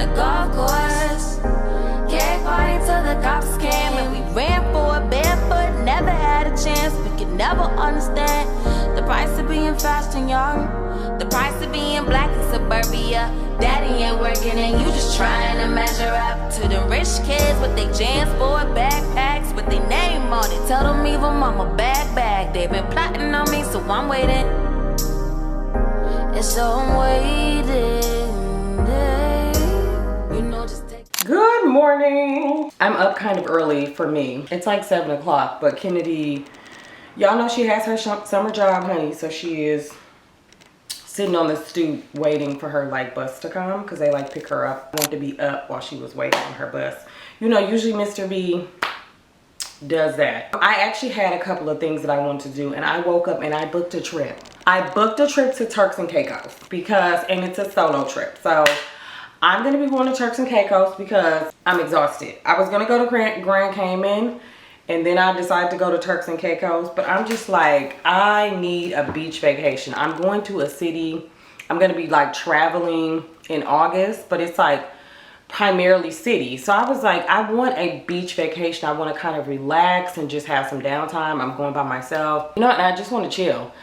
the golf course. Gag party till the cops came, and we ran for it barefoot. Never had a chance, we could never understand the price of being fast and young, the price of being black in suburbia. Daddy ain't working and you just trying to measure up to the rich kids with their Jans for backpacks with their name on it. Tell them leave them on my bag. They've been plotting on me, so I'm waiting. And so I'm waiting. You know, just take. Good morning. I'm up kind of early for me. It's like 7 o'clock, but Kennedy, y'all know she has her summer job, honey, so she is sitting on the stoop waiting for her like bus to come because they like pick her up. I wanted to be up while she was waiting on her bus. You know, usually Mr. B does that. I actually had a couple of things that I wanted to do, and I woke up and I booked a trip. I booked a trip to Turks and Caicos because, and it's a solo trip. So I'm gonna be going to Turks and Caicos because I'm exhausted. I was gonna go to Grand Cayman, and then I decided to go to Turks and Caicos, but I'm just like, I need a beach vacation. I'm going to a city. I'm gonna be like traveling in August, but it's like primarily city. So I was like, I want a beach vacation. I want to kind of relax and just have some downtime. I'm going by myself, you know, and I just want to chill.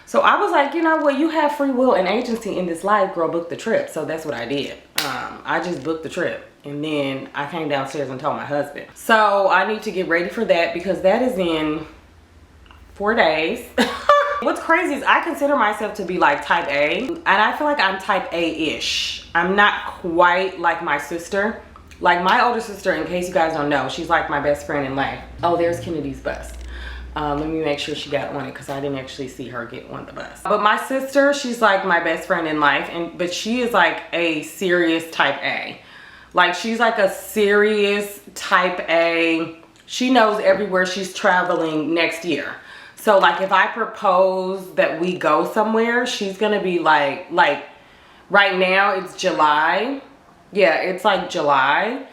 So I was like, you know what, you have free will and agency in this life, girl, book the trip. So that's what I did. I just booked the trip, and then I came downstairs and told my husband. So I need to get ready for that because that is in 4 days. What's crazy is I consider myself to be like type A, and I feel like I'm type A-ish. I'm not quite like my sister. Like my older sister, in case you guys don't know, she's like my best friend in life. Oh, there's Kennedy's bus. Let me make sure she got on it because I didn't actually see her get on the bus. But my sister, she's like my best friend in life, but she is like a serious type A. Like she's like a serious type A. She knows everywhere she's traveling next year. So like if I propose that we go somewhere, she's gonna be like right now it's July. Yeah, it's like July.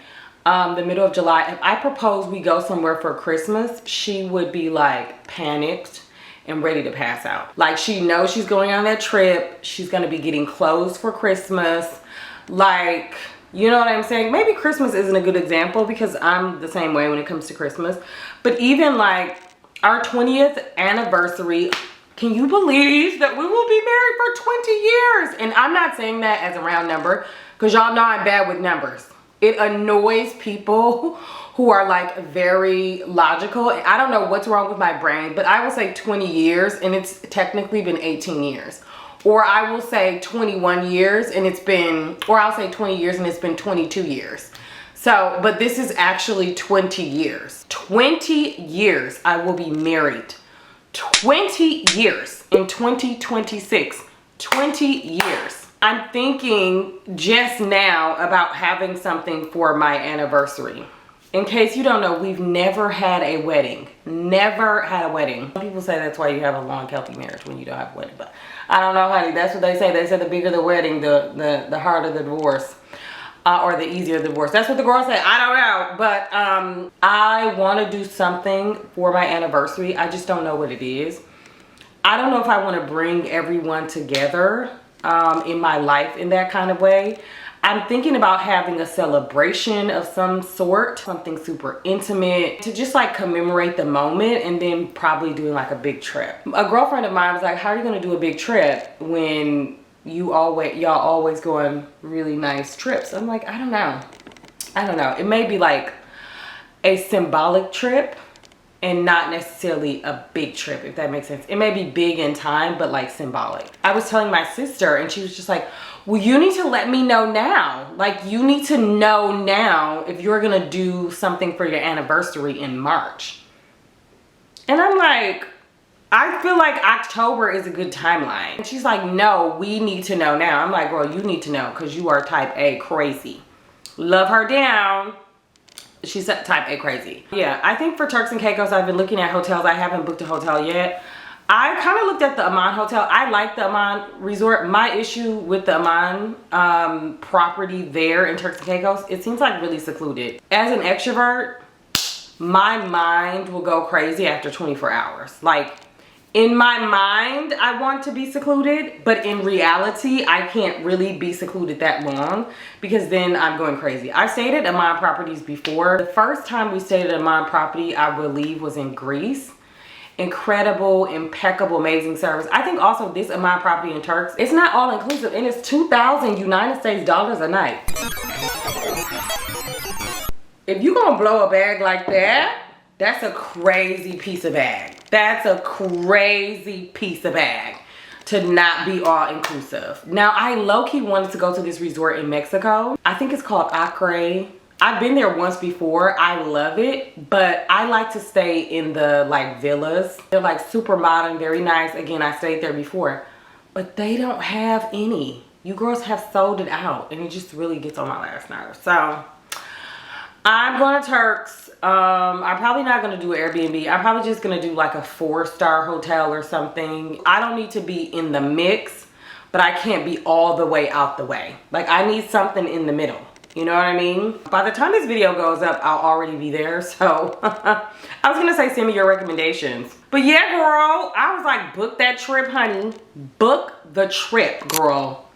The middle of July. If I propose we go somewhere for Christmas, she would be like panicked and ready to pass out. Like she knows she's going on that trip. She's gonna be getting clothes for Christmas. Like, you know what I'm saying? Maybe Christmas isn't a good example because I'm the same way when it comes to Christmas. But even like our 20th anniversary, can you believe that we will be married for 20 years? And I'm not saying that as a round number because y'all know I'm bad with numbers. It annoys people who are like very logical. I don't know what's wrong with my brain, but I will say 20 years and it's technically been 18 years. Or I will say 21 years and it's been, or I'll say 20 years and it's been 22 years. So, but this is actually 20 years. 20 years I will be married. 20 years in 2026. 20 years. I'm thinking just now about having something for my anniversary. In case you don't know, we've never had a wedding. Never had a wedding. People say that's why you have a long, healthy marriage when you don't have a wedding. But I don't know, honey. That's what they say. They say the bigger the wedding, the harder the divorce. Or the easier the divorce. That's what the girls say. I don't know. But I want to do something for my anniversary. I just don't know what it is. I don't know if I want to bring everyone together in my life in that kind of way. I'm thinking about having a celebration of some sort, something super intimate to just like commemorate the moment, and then probably doing like a big trip. A girlfriend of mine was like, how are you going to do a big trip when y'all always go on really nice trips? I'm like, I don't know. It may be like a symbolic trip and not necessarily a big trip, if that makes sense. It may be big in time, but like symbolic. I was telling my sister and she was just like, well, you need to let me know now. Like you need to know now if you're gonna do something for your anniversary in March. And I'm like, I feel like October is a good timeline. And she's like, no, we need to know now. I'm like, girl, you need to know because you are type A crazy. Love her down. She's type A crazy. Yeah, I think for Turks and Caicos, I've been looking at hotels. I haven't booked a hotel yet. I kind of looked at the Amman Hotel. I like the Amman Resort. My issue with the Amman property there in Turks and Caicos, it seems like really secluded. As an extrovert, my mind will go crazy after 24 hours. Like, in my mind, I want to be secluded, but in reality, I can't really be secluded that long because then I'm going crazy. I've stayed at Amman properties before. The first time we stayed at Amman property, I believe, was in Greece. Incredible, impeccable, amazing service. I think also this Amman property in Turks, it's not all inclusive and it's 2,000 United States dollars a night. If you gonna blow a bag like that, that's a crazy piece of bag. That's a crazy piece of bag to not be all inclusive. Now, I low-key wanted to go to this resort in Mexico. I think it's called Acre. I've been there once before. I love it, but I like to stay in the like villas. They're like super modern, very nice. Again, I stayed there before, but they don't have any. You girls have sold it out and it just really gets on my last nerve. So I'm going to Turks. I'm probably not going to do an Airbnb. I'm probably just going to do like a 4-star hotel or something. I don't need to be in the mix, but I can't be all the way out the way. Like I need something in the middle. You know what I mean? By the time this video goes up, I'll already be there. So I was going to say send me your recommendations. But yeah, girl, I was like, book that trip, honey. Book the trip, girl.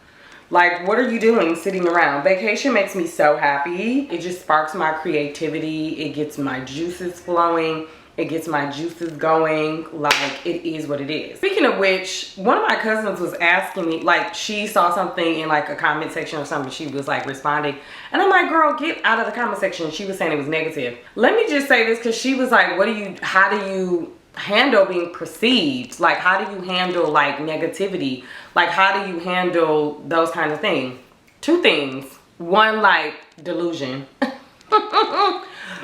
Like, what are you doing sitting around? Vacation makes me so happy. It just sparks my creativity. It gets my juices flowing. It gets my juices going. Like, it is what it is. Speaking of which, one of my cousins was asking me, like, she saw something in like a comment section or something. She was like responding. And I'm like, girl, get out of the comment section. She was saying it was negative. Let me just say this, because she was like, how do you handle being perceived? Like, how do you handle like negativity? Like, how do you handle those kind of things? 2 things. One, like delusion.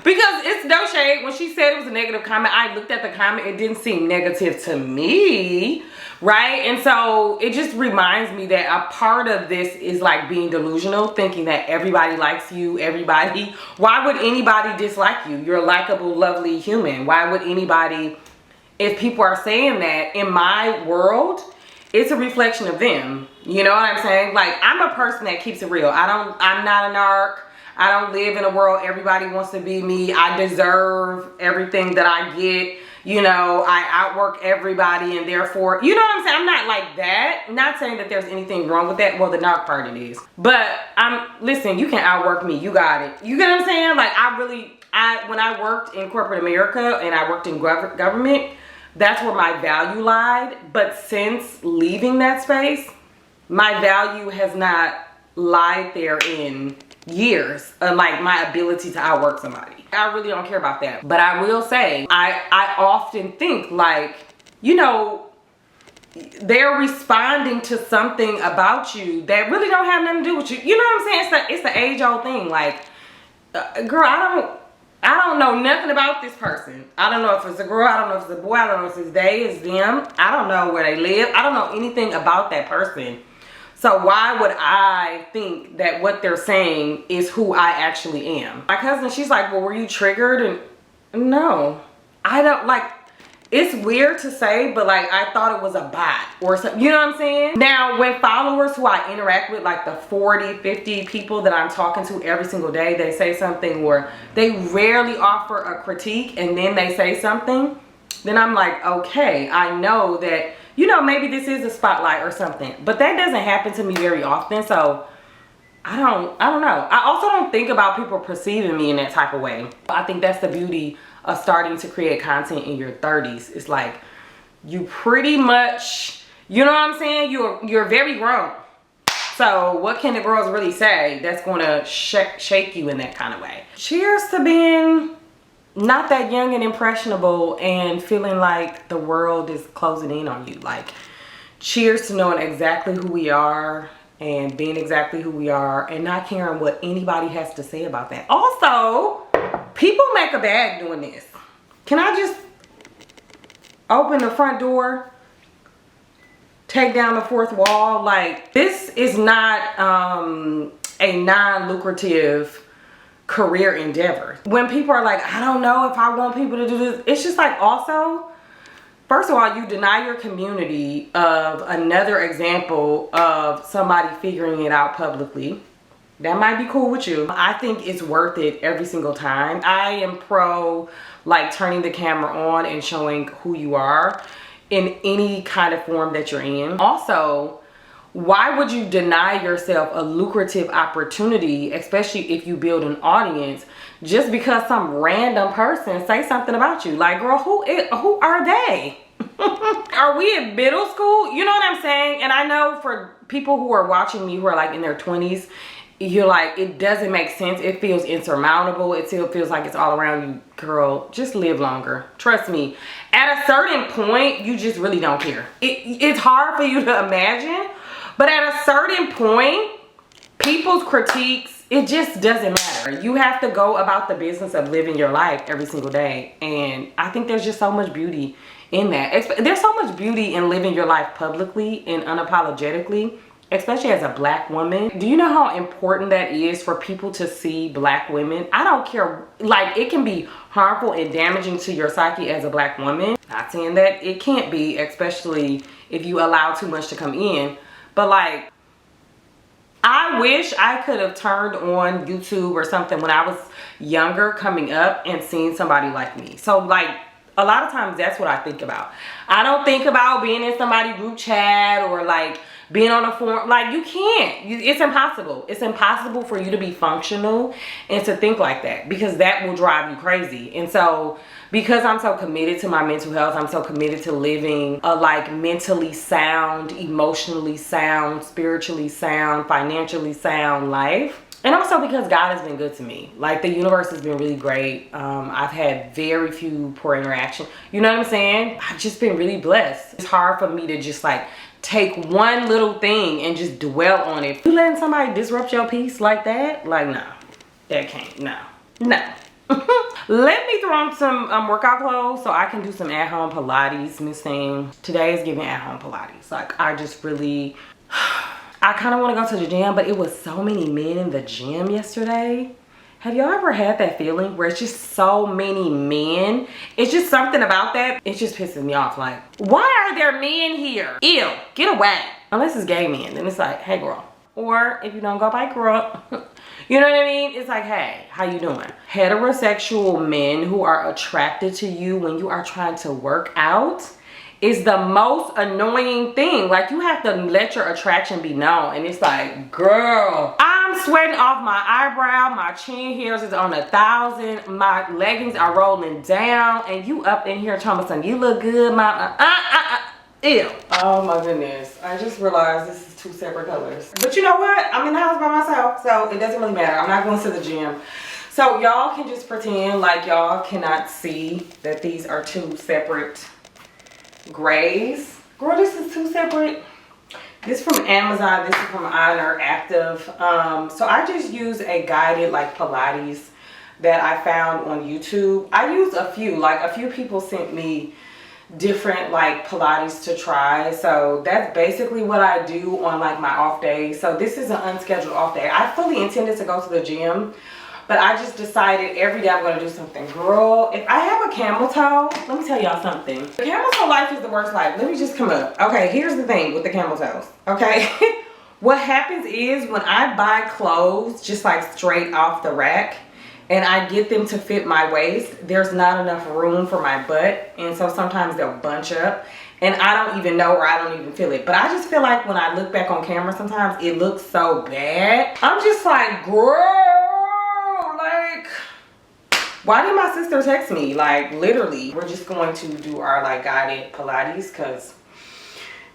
Because it's no shade. When she said it was a negative comment, I looked at the comment. It didn't seem negative to me, right? And so it just reminds me that a part of this is like being delusional, thinking that everybody likes you, everybody. Why would anybody dislike you? You're a likable, lovely human. Why would anybody, if people are saying that, in my world, it's a reflection of them. You know what I'm saying? Like, I'm a person that keeps it real. I'm not a narc. I don't live in a world everybody wants to be me. I deserve everything that I get. You know, I outwork everybody and therefore, you know what I'm saying? I'm not like that. Not saying that there's anything wrong with that. Well, the narc part it is. But listen, you can outwork me. You got it. You get what I'm saying? Like, when I worked in corporate America and I worked in government, that's where my value lied. But since leaving that space, my value has not lied there in years, like my ability to outwork somebody. I really don't care about that. But I will say, I often think like, you know, they're responding to something about you that really don't have nothing to do with you. You know what I'm saying? It's the age-old thing. Like, girl, I don't know nothing about this person. I don't know if it's a girl. I don't know if it's a boy. I don't know if it's they, it's them. I don't know where they live. I don't know anything about that person. So why would I think that what they're saying is who I actually am? My cousin, she's like, well, were you triggered? And no, I don't, like, it's weird to say, but like, I thought it was a bot or something. You know what I'm saying? Now, when followers who I interact with, like the 40, 50 people that I'm talking to every single day, they say something or they rarely offer a critique and then they say something, then I'm like, okay, I know that, you know, maybe this is a spotlight or something. But that doesn't happen to me very often. So I don't know. I also don't think about people perceiving me in that type of way. I think that's the beauty of starting to create content in your 30s. It's like you pretty much, you know what I'm saying? You're very grown. So what can the girls really say that's going to shake you in that kind of way? Cheers to being not that young and impressionable and feeling like the world is closing in on you. Like, cheers to knowing exactly who we are and being exactly who we are and not caring what anybody has to say about that. Also, people make a bag doing this. Can I just open the front door, take down the 4th wall? Like, this is not a non-lucrative career endeavor. When people are like, I don't know if I want people to do this, it's just like, also, first of all, you deny your community of another example of somebody figuring it out publicly. That might be cool with you. I think it's worth it every single time. I am pro like turning the camera on and showing who you are. in any kind of form that you're in. Also, why would you deny yourself a lucrative opportunity, especially if you build an audience, just because some random person say something about you? Like, girl, who are they? Are we in middle school? You know what I'm saying? And I know for people who are watching me who are like in their 20s, you're like, it doesn't make sense. It feels insurmountable. It still feels like it's all around you. Girl, just live longer. Trust me. At a certain point, you just really don't care. It's hard for you to imagine, but at a certain point, people's critiques, it just doesn't matter. You have to go about the business of living your life every single day. And I think there's just so much beauty in that. There's so much beauty in living your life publicly and unapologetically, especially as a Black woman. Do you know how important that is for people to see Black women? I don't care, like, it can be harmful and damaging to your psyche as a Black woman. Not saying that it can't be, especially if you allow too much to come in, but like, I wish I could have turned on YouTube or something when I was younger coming up and seen somebody like me. So like, a lot of times that's what I think about. I don't think about being in somebody's group chat or like being on a forum. Like, you can't. It's impossible. It's impossible for you to be functional and to think like that, because that will drive you crazy. And so because I'm so committed to my mental health, I'm so committed to living a like mentally sound, emotionally sound, spiritually sound, financially sound life. And also because God has been good to me. Like, the universe has been really great. I've had very few poor interaction. You know what I'm saying? I've just been really blessed. It's hard for me to just like take one little thing and just dwell on it. You letting somebody disrupt your peace like that? Like, no, that can't, no. Let me throw on some workout clothes so I can do some at-home Pilates, Miss Thing. Today is giving at-home Pilates. Like, I just really, I kind of want to go to the gym, but it was so many men in the gym yesterday. Have y'all ever had that feeling where it's just so many men? It's just something about that. It just pisses me off. Like, why are there men here? Ew, get away. Unless it's gay men, then it's like, hey girl. Or if you don't go by girl, you know what I mean? It's like, hey, how you doing? Heterosexual men who are attracted to you when you are trying to work out is the most annoying thing. Like, you have to let your attraction be known. And it's like, girl, I'm sweating off my eyebrow, my chin hairs is on 1,000, my leggings are rolling down, and you up in here talking about something, you look good, mama. Ew. Oh my goodness. I just realized this is 2 separate colors. But you know what? I'm in the house by myself, so it doesn't really matter. I'm not going to the gym. So y'all can just pretend like y'all cannot see that these are 2 separate grays. Girl, this is 2 separate. This is from Amazon. This is from Honor Active. So I just use a guided like Pilates that I found on YouTube. I used a few. Like, a few people sent me different like Pilates to try. So that's basically what I do on like my off days. So this is an unscheduled off day. I fully intended to go to the gym, but I just decided every day I'm going to do something. Girl, if I have a camel toe, let me tell y'all something. The camel toe life is the worst life. Let me just come up. Okay, here's the thing with the camel toes. Okay, what happens is when I buy clothes just like straight off the rack and I get them to fit my waist, there's not enough room for my butt, and so sometimes they'll bunch up and I don't even know, or I don't even feel it. But I just feel like when I look back on camera sometimes it looks so bad. I'm just like, girl, like, why did my sister text me? Like, literally, we're just going to do our like guided Pilates because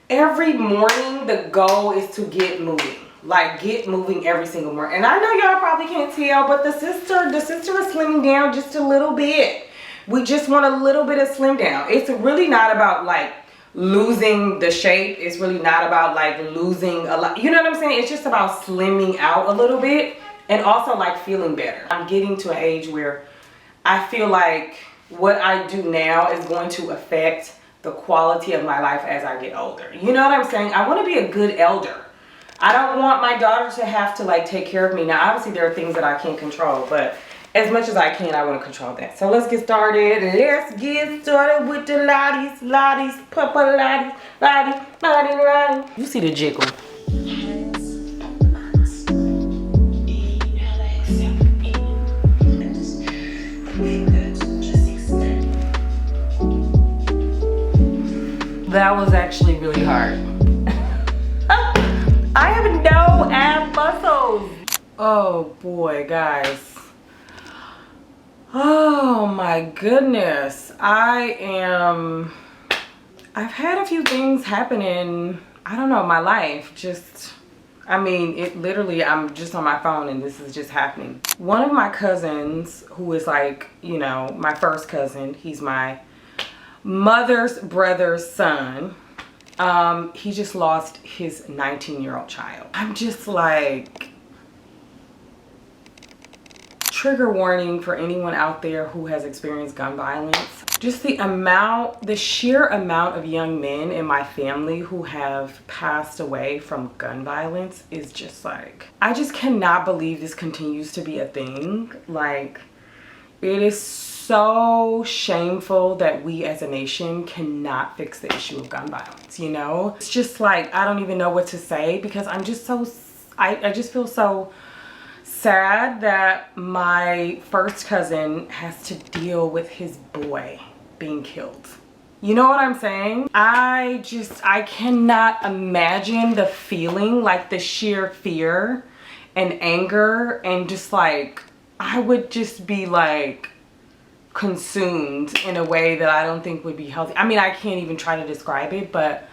every morning the goal is to get moving. Like, get moving every single morning. And I know y'all probably can't tell, but the sister is slimming down just a little bit. We just want a little bit of slim down. It's really not about like losing the shape. It's really not about like losing a lot. You know what I'm saying? It's just about slimming out a little bit and also like feeling better. I'm getting to an age where I feel like what I do now is going to affect the quality of my life as I get older. You know what I'm saying? I want to be a good elder. I don't want my daughter to have to like take care of me. Now, obviously there are things that I can't control, but as much as I can, I want to control that. So let's get started. Let's get started with the lotties, papa lottie. You see the jiggle. That was actually really hard. I have no ab muscles. Oh boy, guys. Oh my goodness. I've had a few things happen in, I don't know, my life. Just, I mean, it literally, I'm just on my phone and this is just happening. One of my cousins, who is like, you know, my first cousin, he's my mother's brother's son. He just lost his 19-year-old child. I'm just like, trigger warning for anyone out there who has experienced gun violence. Just the sheer amount of young men in my family who have passed away from gun violence is just like, I just cannot believe this continues to be a thing. Like, it is so shameful that we as a nation cannot fix the issue of gun violence, you know? It's just like, I don't even know what to say because I'm just so, I just feel so sad that my first cousin has to deal with his boy being killed. You know what I'm saying? I cannot imagine the feeling, like the sheer fear and anger, and just like, I would just be like consumed in a way that I don't think would be healthy. I mean, I can't even try to describe it, but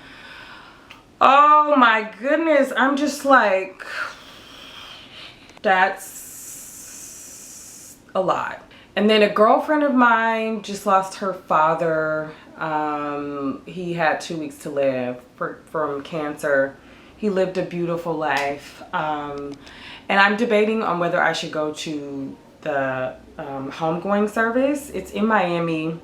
oh my goodness, I'm just like, that's a lot. And then a girlfriend of mine just lost her father. He had 2 weeks to live from cancer. He lived a beautiful life. And I'm debating on whether I should go to the homegoing service. It's in Miami.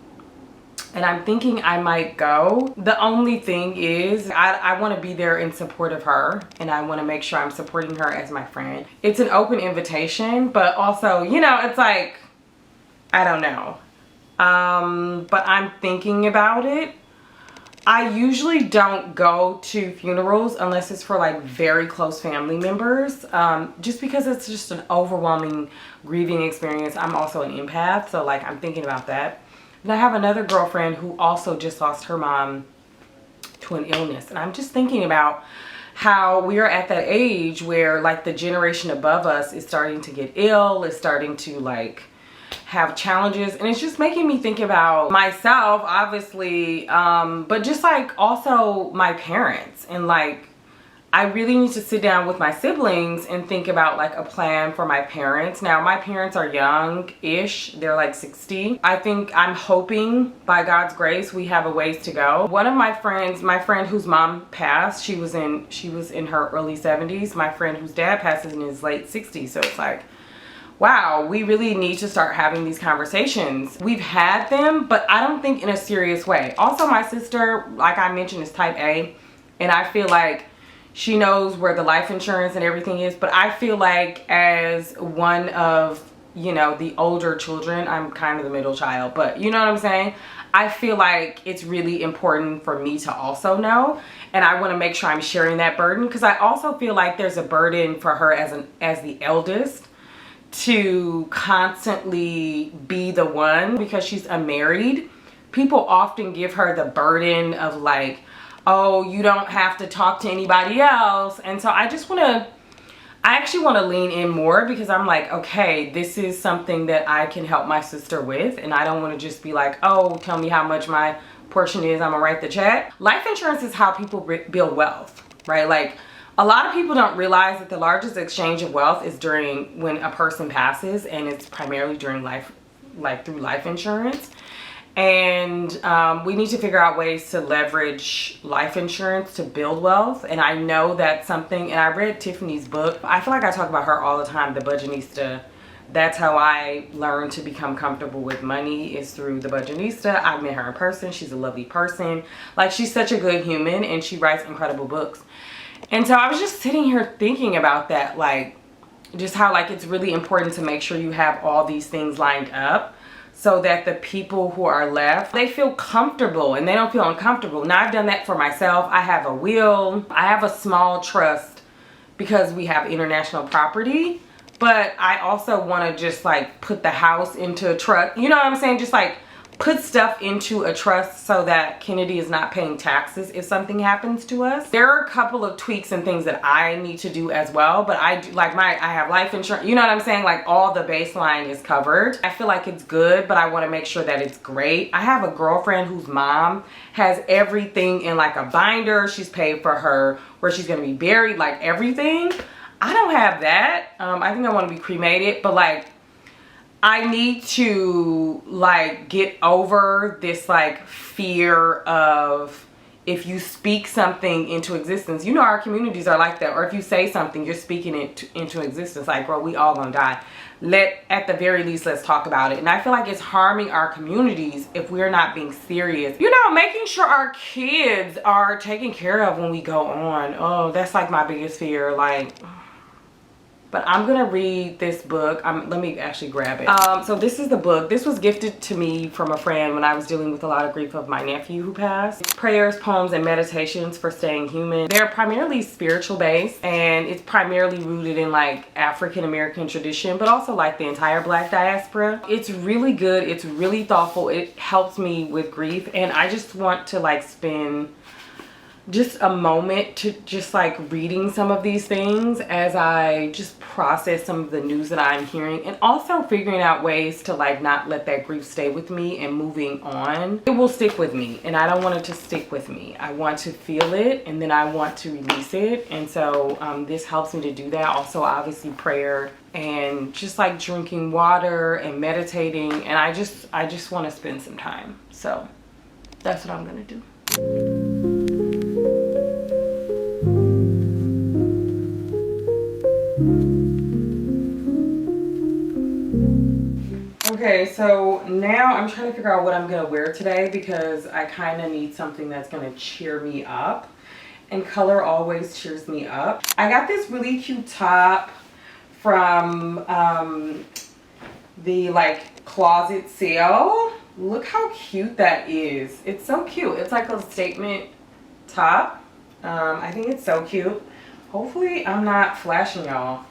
And I'm thinking I might go. The only thing is I want to be there in support of her, and I want to make sure I'm supporting her as my friend. It's an open invitation, but also, you know, it's like, I don't know. But I'm thinking about it. I usually don't go to funerals unless it's for like very close family members, just because it's just an overwhelming grieving experience. I'm also an empath, so like I'm thinking about that. And I have another girlfriend who also just lost her mom to an illness. And I'm just thinking about how we are at that age where like the generation above us is starting to get ill, is starting to like have challenges. And it's just making me think about myself, obviously, but just like also my parents. And like, I really need to sit down with my siblings and think about like a plan for my parents. Now, my parents are young-ish. They're like 60. I'm hoping by God's grace we have a ways to go. One of my friends, my friend whose mom passed, she was in her early 70s. My friend whose dad passes in his late 60s. So it's like, wow, we really need to start having these conversations. We've had them, but I don't think in a serious way. Also, my sister, like I mentioned, is type A, and I feel like she knows where the life insurance and everything is, but I feel like as one of, you know, the older children, I'm kind of the middle child, but you know what I'm saying? I feel like it's really important for me to also know, and I want to make sure I'm sharing that burden, because I also feel like there's a burden for her as the eldest to constantly be the one, because she's unmarried. People often give her the burden of like, oh, you don't have to talk to anybody else. And so I actually want to lean in more, because I'm like, okay, this is something that I can help my sister with, and I don't want to just be like, oh, tell me how much my portion is, I'm gonna write the check. Life insurance is how people build wealth, right? Like, a lot of people don't realize that the largest exchange of wealth is when a person passes, and it's primarily during life, like through life insurance. And we need to figure out ways to leverage life insurance to build wealth. And I know that's something, and I read Tiffany's book. I feel like I talk about her all the time, the Budgetnista. That's how I learned to become comfortable with money, is through the Budgetnista. I met her in person. She's a lovely person. Like, she's such a good human, and she writes incredible books. And so I was just sitting here thinking about that, like, just how like it's really important to make sure you have all these things lined up, so that the people who are left, they feel comfortable and they don't feel uncomfortable. Now, I've done that for myself. I have a will. I have a small trust because we have international property. But I also want to just like put the house into a trust. You know what I'm saying? Just like put stuff into a trust so that Kennedy is not paying taxes if something happens to us. There are a couple of tweaks and things that I need to do as well, but I do, like I have life insurance, you know what I'm saying? Like all the baseline is covered. I feel like it's good, but I want to make sure that it's great. I have a girlfriend whose mom has everything in like a binder. She's paid for her where she's going to be buried, like everything. I don't have that. I think I want to be cremated, but like I need to like get over this like fear of if you speak something into existence. You know, our communities are like that. Or if you say something, you're speaking it into existence. Like, girl, we all gonna die. At the very least, let's talk about it. And I feel like it's harming our communities if we're not being serious. You know, making sure our kids are taken care of when we go on. Oh, that's like my biggest fear. Like, but I'm gonna read this book. Let me actually grab it. So this is the book. This was gifted to me from a friend when I was dealing with a lot of grief of my nephew who passed. It's prayers, poems, and meditations for staying human. They're primarily spiritual based, and it's primarily rooted in like African American tradition, but also like the entire Black diaspora. It's really good. It's really thoughtful. It helps me with grief, and I just want to like spend just a moment to just like reading some of these things as I just process some of the news that I'm hearing, and also figuring out ways to like not let that grief stay with me and moving on. It will stick with me, and I don't want it to stick with me. I want to feel it, and then I want to release it. And so this helps me to do that. Also, obviously prayer and just like drinking water and meditating, and I just want to spend some time. So that's what I'm gonna do. Okay, so now I'm trying to figure out what I'm gonna wear today because I kind of need something that's gonna cheer me up, and color always cheers me up. I got this really cute top from the like closet sale. Look how cute that is. It's so cute. It's like a statement top. I think it's so cute. Hopefully I'm not flashing y'all.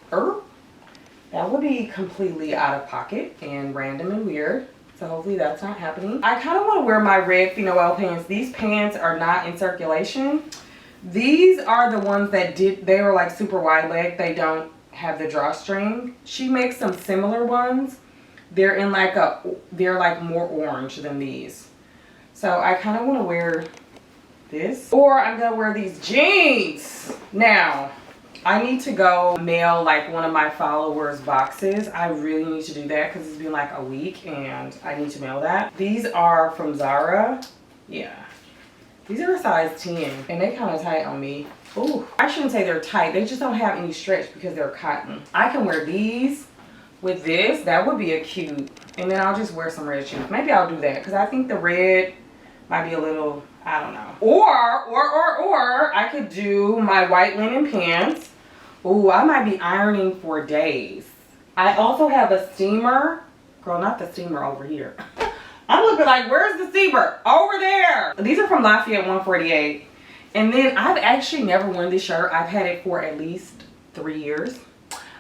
That would be completely out of pocket and random and weird. So hopefully that's not happening. I kind of want to wear my red Finoel pants. These pants are not in circulation. These are the ones that they were like super wide leg. They don't have the drawstring. She makes some similar ones. They're in like they're like more orange than these. So I kind of want to wear this. Or I'm going to wear these jeans. Now, I need to go mail like one of my followers boxes. I really need to do that because it's been like a week and I need to mail that. These are from Zara. Yeah. These are a size 10 and they kind of tight on me. Ooh, I shouldn't say they're tight. They just don't have any stretch because they're cotton. I can wear these with this. That would be a cute. And then I'll just wear some red shoes. Maybe I'll do that because I think the red might be a little, I don't know. Or I could do my white linen pants. Ooh, I might be ironing for days. I also have a steamer. Girl, not the steamer over here. I'm looking like, where's the steamer? Over there. These are from Lafayette 148. And then I've actually never worn this shirt. I've had it for at least 3 years.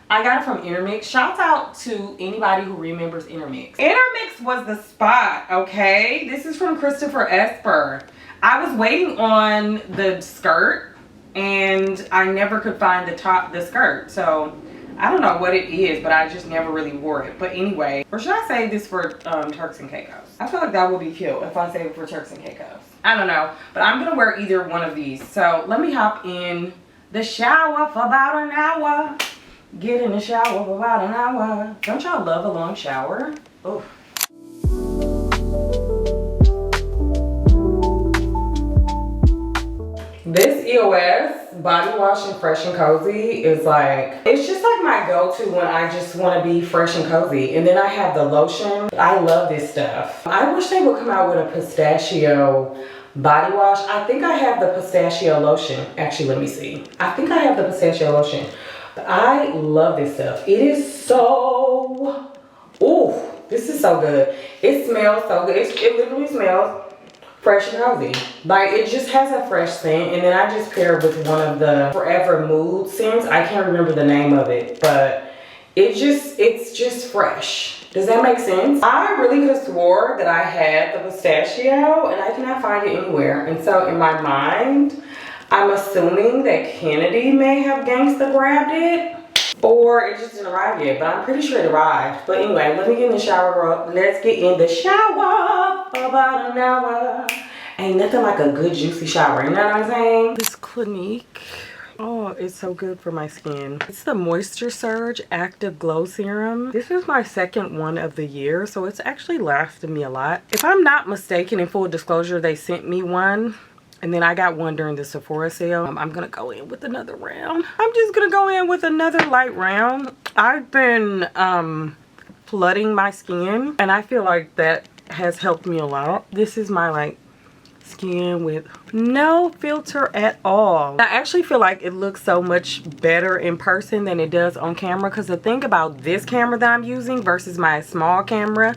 I got it from Intermix. Shouts out to anybody who remembers Intermix. Intermix was the spot, okay? This is from Christopher Esper. I was waiting on the skirt and I never could find the skirt. So I don't know what it is, but I just never really wore it. But anyway, or should I save this for Turks and Caicos? I feel like that would be cute if I save it for Turks and Caicos. I don't know, but I'm gonna wear either one of these. So let me hop in the shower for about an hour. Get in the shower for about an hour. Don't y'all love a long shower? Oh. This EOS body wash and fresh and cozy is like, it's just like my go-to when I just want to be fresh and cozy. And then I have the lotion. I love this stuff. I wish they would come out with a pistachio body wash. I think I have the pistachio lotion. Actually, let me see. I think I have the pistachio lotion. But I love this stuff. It is so, ooh, this is so good. It smells so good. It literally smells fresh and cozy. Like, it just has a fresh scent, and then I just pair it with one of the Forever Mood scents. I can't remember the name of it, but it's just fresh. Does that make sense? I really could have swore that I had the pistachio and I cannot find it anywhere. And so in my mind, I'm assuming that Kennedy may have gangsta grabbed it. Or it just didn't arrive yet, but I'm pretty sure it arrived. But anyway, let me get in the shower, girl. Let's get in the shower for about an hour. Ain't nothing like a good juicy shower, you know what I'm saying? This Clinique, oh, it's so good for my skin. It's the Moisture Surge Active Glow Serum. This is my second one of the year, so it's actually lasted me a lot. If I'm not mistaken, in full disclosure, they sent me one. And then I got one during the Sephora sale. I'm gonna go in with another round. I'm just gonna go in with another light round. I've been flooding my skin and I feel like that has helped me a lot. This is my like skin with no filter at all. I actually feel like it looks so much better in person than it does on camera, because the thing about this camera that I'm using versus my small camera,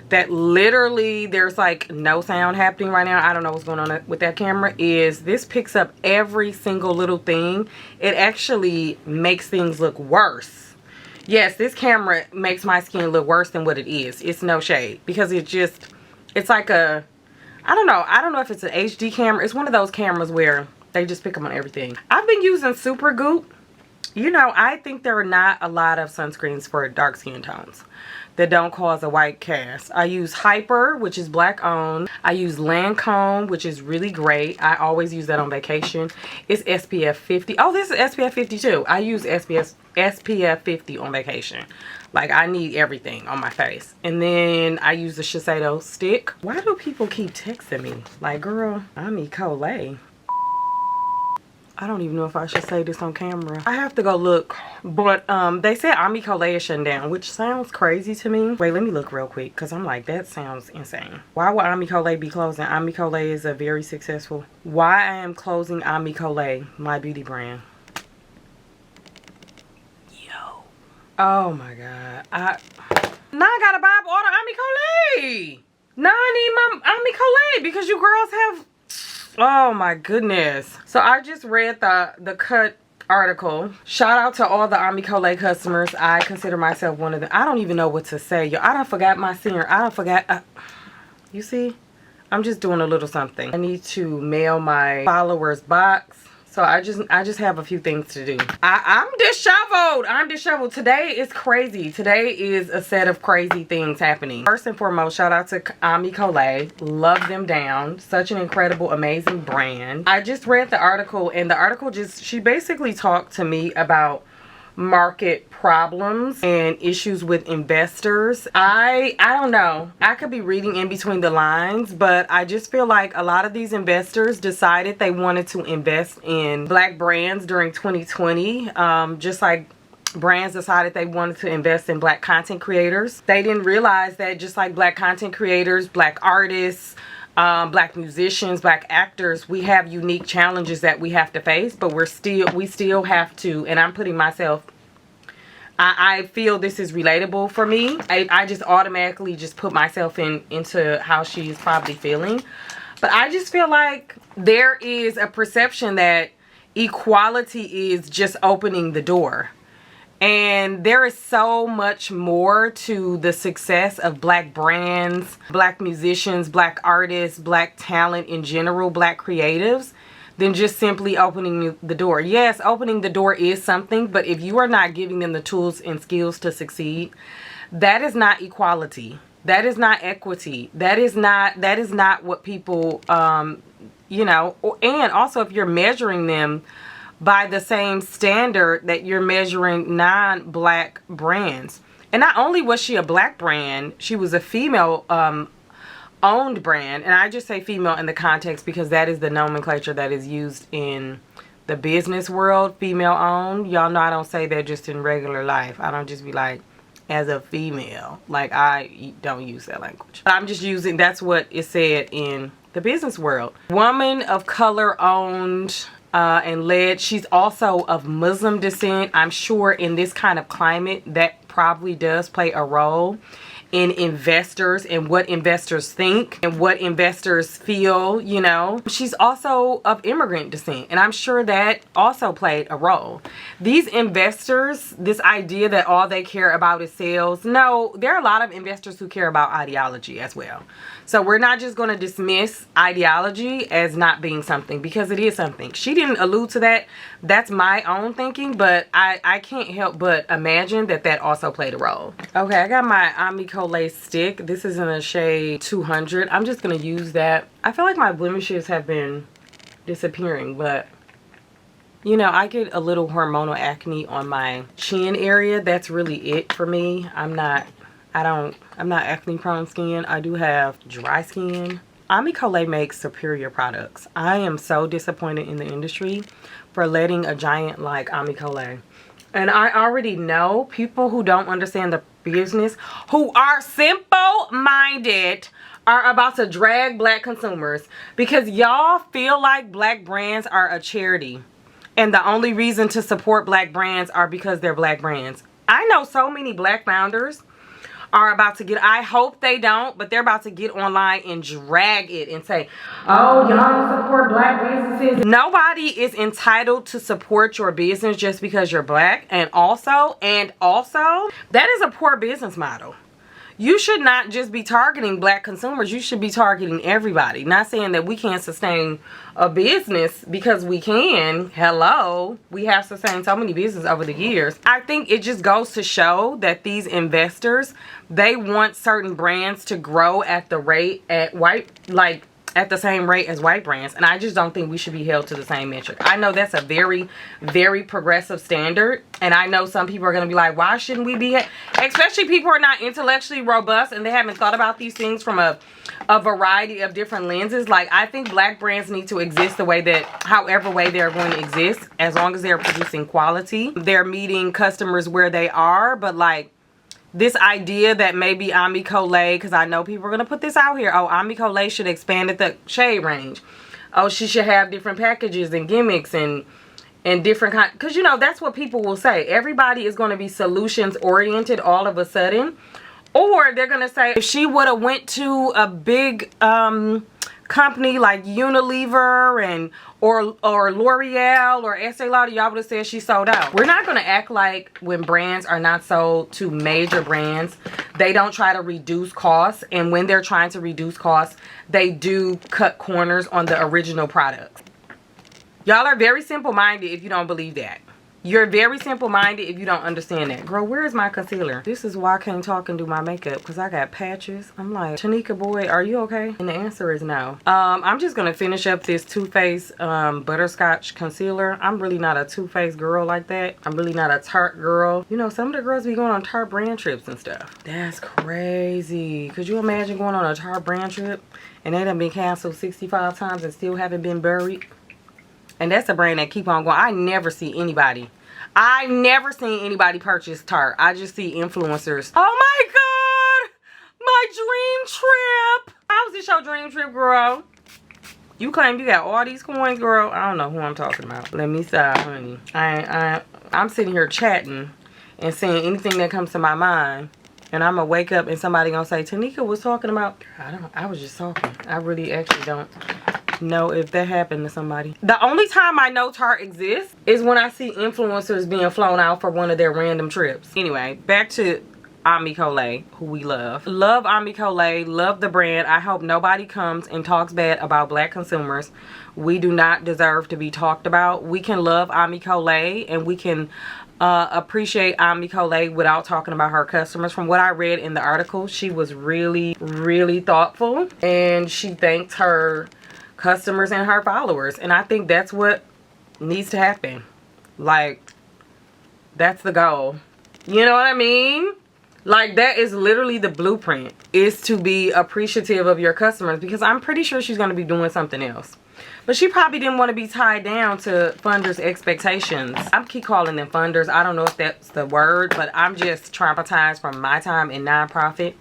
that literally there's like no sound happening right now. I don't know what's going on with that camera. Is this picks up every single little thing. It actually makes things look worse. Yes, this camera makes my skin look worse than what it is. It's no shade, because it's like a, I don't know if it's an HD camera. It's one of those cameras where they just pick up on everything. I've been using Super Goop. You know, I think there are not a lot of sunscreens for dark skin tones that don't cause a white cast. I use Hyper, which is black owned. I use Lancome, which is really great. I always use that on vacation. It's SPF 50. Oh, this is SPF 50 too. I use SPF 50 on vacation. Like, I need everything on my face. And then I use the Shiseido stick. Why do people keep texting me? Like, girl, I'm Colay. I don't even know if I should say this on camera. I have to go look. But they said Colay is shutting down, which sounds crazy to me. Wait, let me look real quick, because I'm like, that sounds insane. Why would Colay be closing? Colay is a very successful. Why I am closing Colay, my beauty brand. Yo. Oh my God. Now I gotta buy order Colay. Now I need my Colay because you girls have. Oh my goodness. So I just read the Cut article. Shout out to all the Colay customers. I consider myself one of them. I don't even know what to say. Yo, I done forgot my serum. I done forgot. You see? I'm just doing a little something. I need to mail my followers box. So I just have a few things to do. I'm disheveled. I'm disheveled. Today is crazy. Today is a set of crazy things happening. First and foremost, shout out to Colay. Love them down. Such an incredible, amazing brand. I just read the article, and the article she basically talked to me about market problems and issues with investors. I don't know. I could be reading in between the lines, but I just feel like a lot of these investors decided they wanted to invest in black brands during 2020, just like brands decided they wanted to invest in black content creators. They didn't realize that just like black content creators, black artists, black musicians, black actors, we have unique challenges that we have to face, but we still have to, and I'm putting myself, I feel this is relatable for me. I just automatically just put myself into how she's probably feeling. But I just feel like there is a perception that equality is just opening the door. And there is so much more to the success of black brands, black musicians, black artists, black talent in general, black creatives, than just simply opening the door. Yes, opening the door is something, but if you are not giving them the tools and skills to succeed, that is not equality. That is not equity. That is not what people, you know, and also if you're measuring them by the same standard that you're measuring non-black brands. And not only was she a black brand, she was a female owned brand. And I just say female in the context because that is the nomenclature that is used in the business world, female owned. Y'all know I don't say that just in regular life. I don't just be like, as a female. Like, I don't use that language. I'm just using, that's what is said in the business world. Woman of color owned and led. She's also of Muslim descent. I'm sure in this kind of climate that probably does play a role in investors and what investors think and what investors feel, you know. She's also of immigrant descent, and I'm sure that also played a role. These investors, this idea that all they care about is sales, no, there are a lot of investors who care about ideology as well. So we're not just going to dismiss ideology as not being something, because it is something. She didn't allude to that. That's my own thinking, but I can't help but imagine that that also played a role. Okay, I got my Omni-Colay stick. This is in a shade 200. I'm just going to use that. I feel like my blemishes have been disappearing, but you know, I get a little hormonal acne on my chin area. That's really it for me. I'm not acne prone skin. I do have dry skin. Omni-Colay makes superior products. I am so disappointed in the industry for letting a giant like Omni-Colay. And I already know people who don't understand the business, who are simple-minded, are about to drag black consumers because y'all feel like black brands are a charity. And the only reason to support black brands are because they're black brands. I know so many black founders are about to get, I hope they don't, but they're about to get online and drag it and say, oh, y'all support black businesses. Nobody is entitled to support your business just because you're black. And also, that is a poor business model. You should not just be targeting black consumers. You should be targeting everybody. Not saying that we can't sustain a business, because we can. Hello. We have sustained so many businesses over the years. I think it just goes to show that these investors, they want certain brands to grow at the rate at the same rate as white brands, and I just don't think we should be held to the same metric. I know that's a very, very progressive standard, and I know some people are going to be like, why shouldn't we be, especially people who are not intellectually robust and they haven't thought about these things from a variety of different lenses. Like, I think black brands need to exist the way that, however way they're going to exist, as long as they're producing quality, they're meeting customers where they are. But like, this idea that maybe Omni-Colay, because I know people are going to put this out here, oh, Omni-Colay should expand at the shade range. Oh, she should have different packages and gimmicks and different kind, because you know, that's what people will say. Everybody is going to be solutions oriented all of a sudden. Or they're going to say, if she would have went to a big company like Unilever or L'Oreal or Estee Lauder, y'all would have said she sold out. We're not going to act like when brands are not sold to major brands, they don't try to reduce costs. And when they're trying to reduce costs, they do cut corners on the original products. Y'all are very simple-minded if you don't believe that. You're very simple-minded if you don't understand that. Girl, where is my concealer? This is why I can't talk and do my makeup, because I got patches. I'm like, Tenicka boy, are you okay? And the answer is no. I'm just going to finish up this Too Faced Butterscotch Concealer. I'm really not a Too Faced girl like that. I'm really not a Tarte girl. You know, some of the girls be going on Tarte brand trips and stuff. That's crazy. Could you imagine going on a Tarte brand trip and they done been canceled 65 times and still haven't been buried? And that's a brand that keep on going. I never see anybody purchase Tarte. I just see influencers. Oh my God! My dream trip! How was this your dream trip, girl? You claim you got all these coins, girl. I don't know who I'm talking about. Let me stop, honey. I'm sitting here chatting and saying anything that comes to my mind. And I'm gonna wake up and somebody gonna say, Tenicka was talking about... I was just talking. I really actually don't know if that happened to somebody. The only time I know Tarte exists is when I see influencers being flown out for one of their random trips. Anyway, back to Omni-Colay, who we love. Love Omni-Colay, love the brand. I hope nobody comes and talks bad about black consumers. We do not deserve to be talked about. We can love Omni-Colay and we can appreciate Omni-Colay without talking about her customers. From what I read in the article, she was really, really thoughtful and she thanked her customers and her followers, and I think that's what needs to happen. Like, that's the goal. You know what I mean? Like, that is literally the blueprint, is to be appreciative of your customers, because I'm pretty sure she's going to be doing something else. But she probably didn't want to be tied down to funders' expectations. I keep calling them funders. I don't know if that's the word, but I'm just traumatized from my time in nonprofit.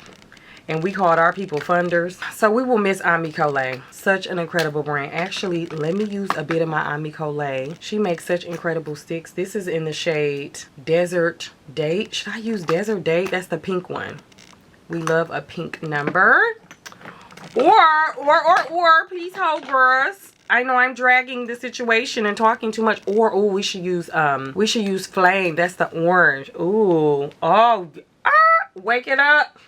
And we called our people funders. So we will miss Omni-Colay. Such an incredible brand. Actually, let me use a bit of my Omni-Colay. She makes such incredible sticks. This is in the shade Desert Date. Should I use Desert Date? That's the pink one. We love a pink number. Or, please hold, girls. I know I'm dragging the situation and talking too much. Or, oh, we should use flame. That's the orange. Ooh. Oh, wake it up.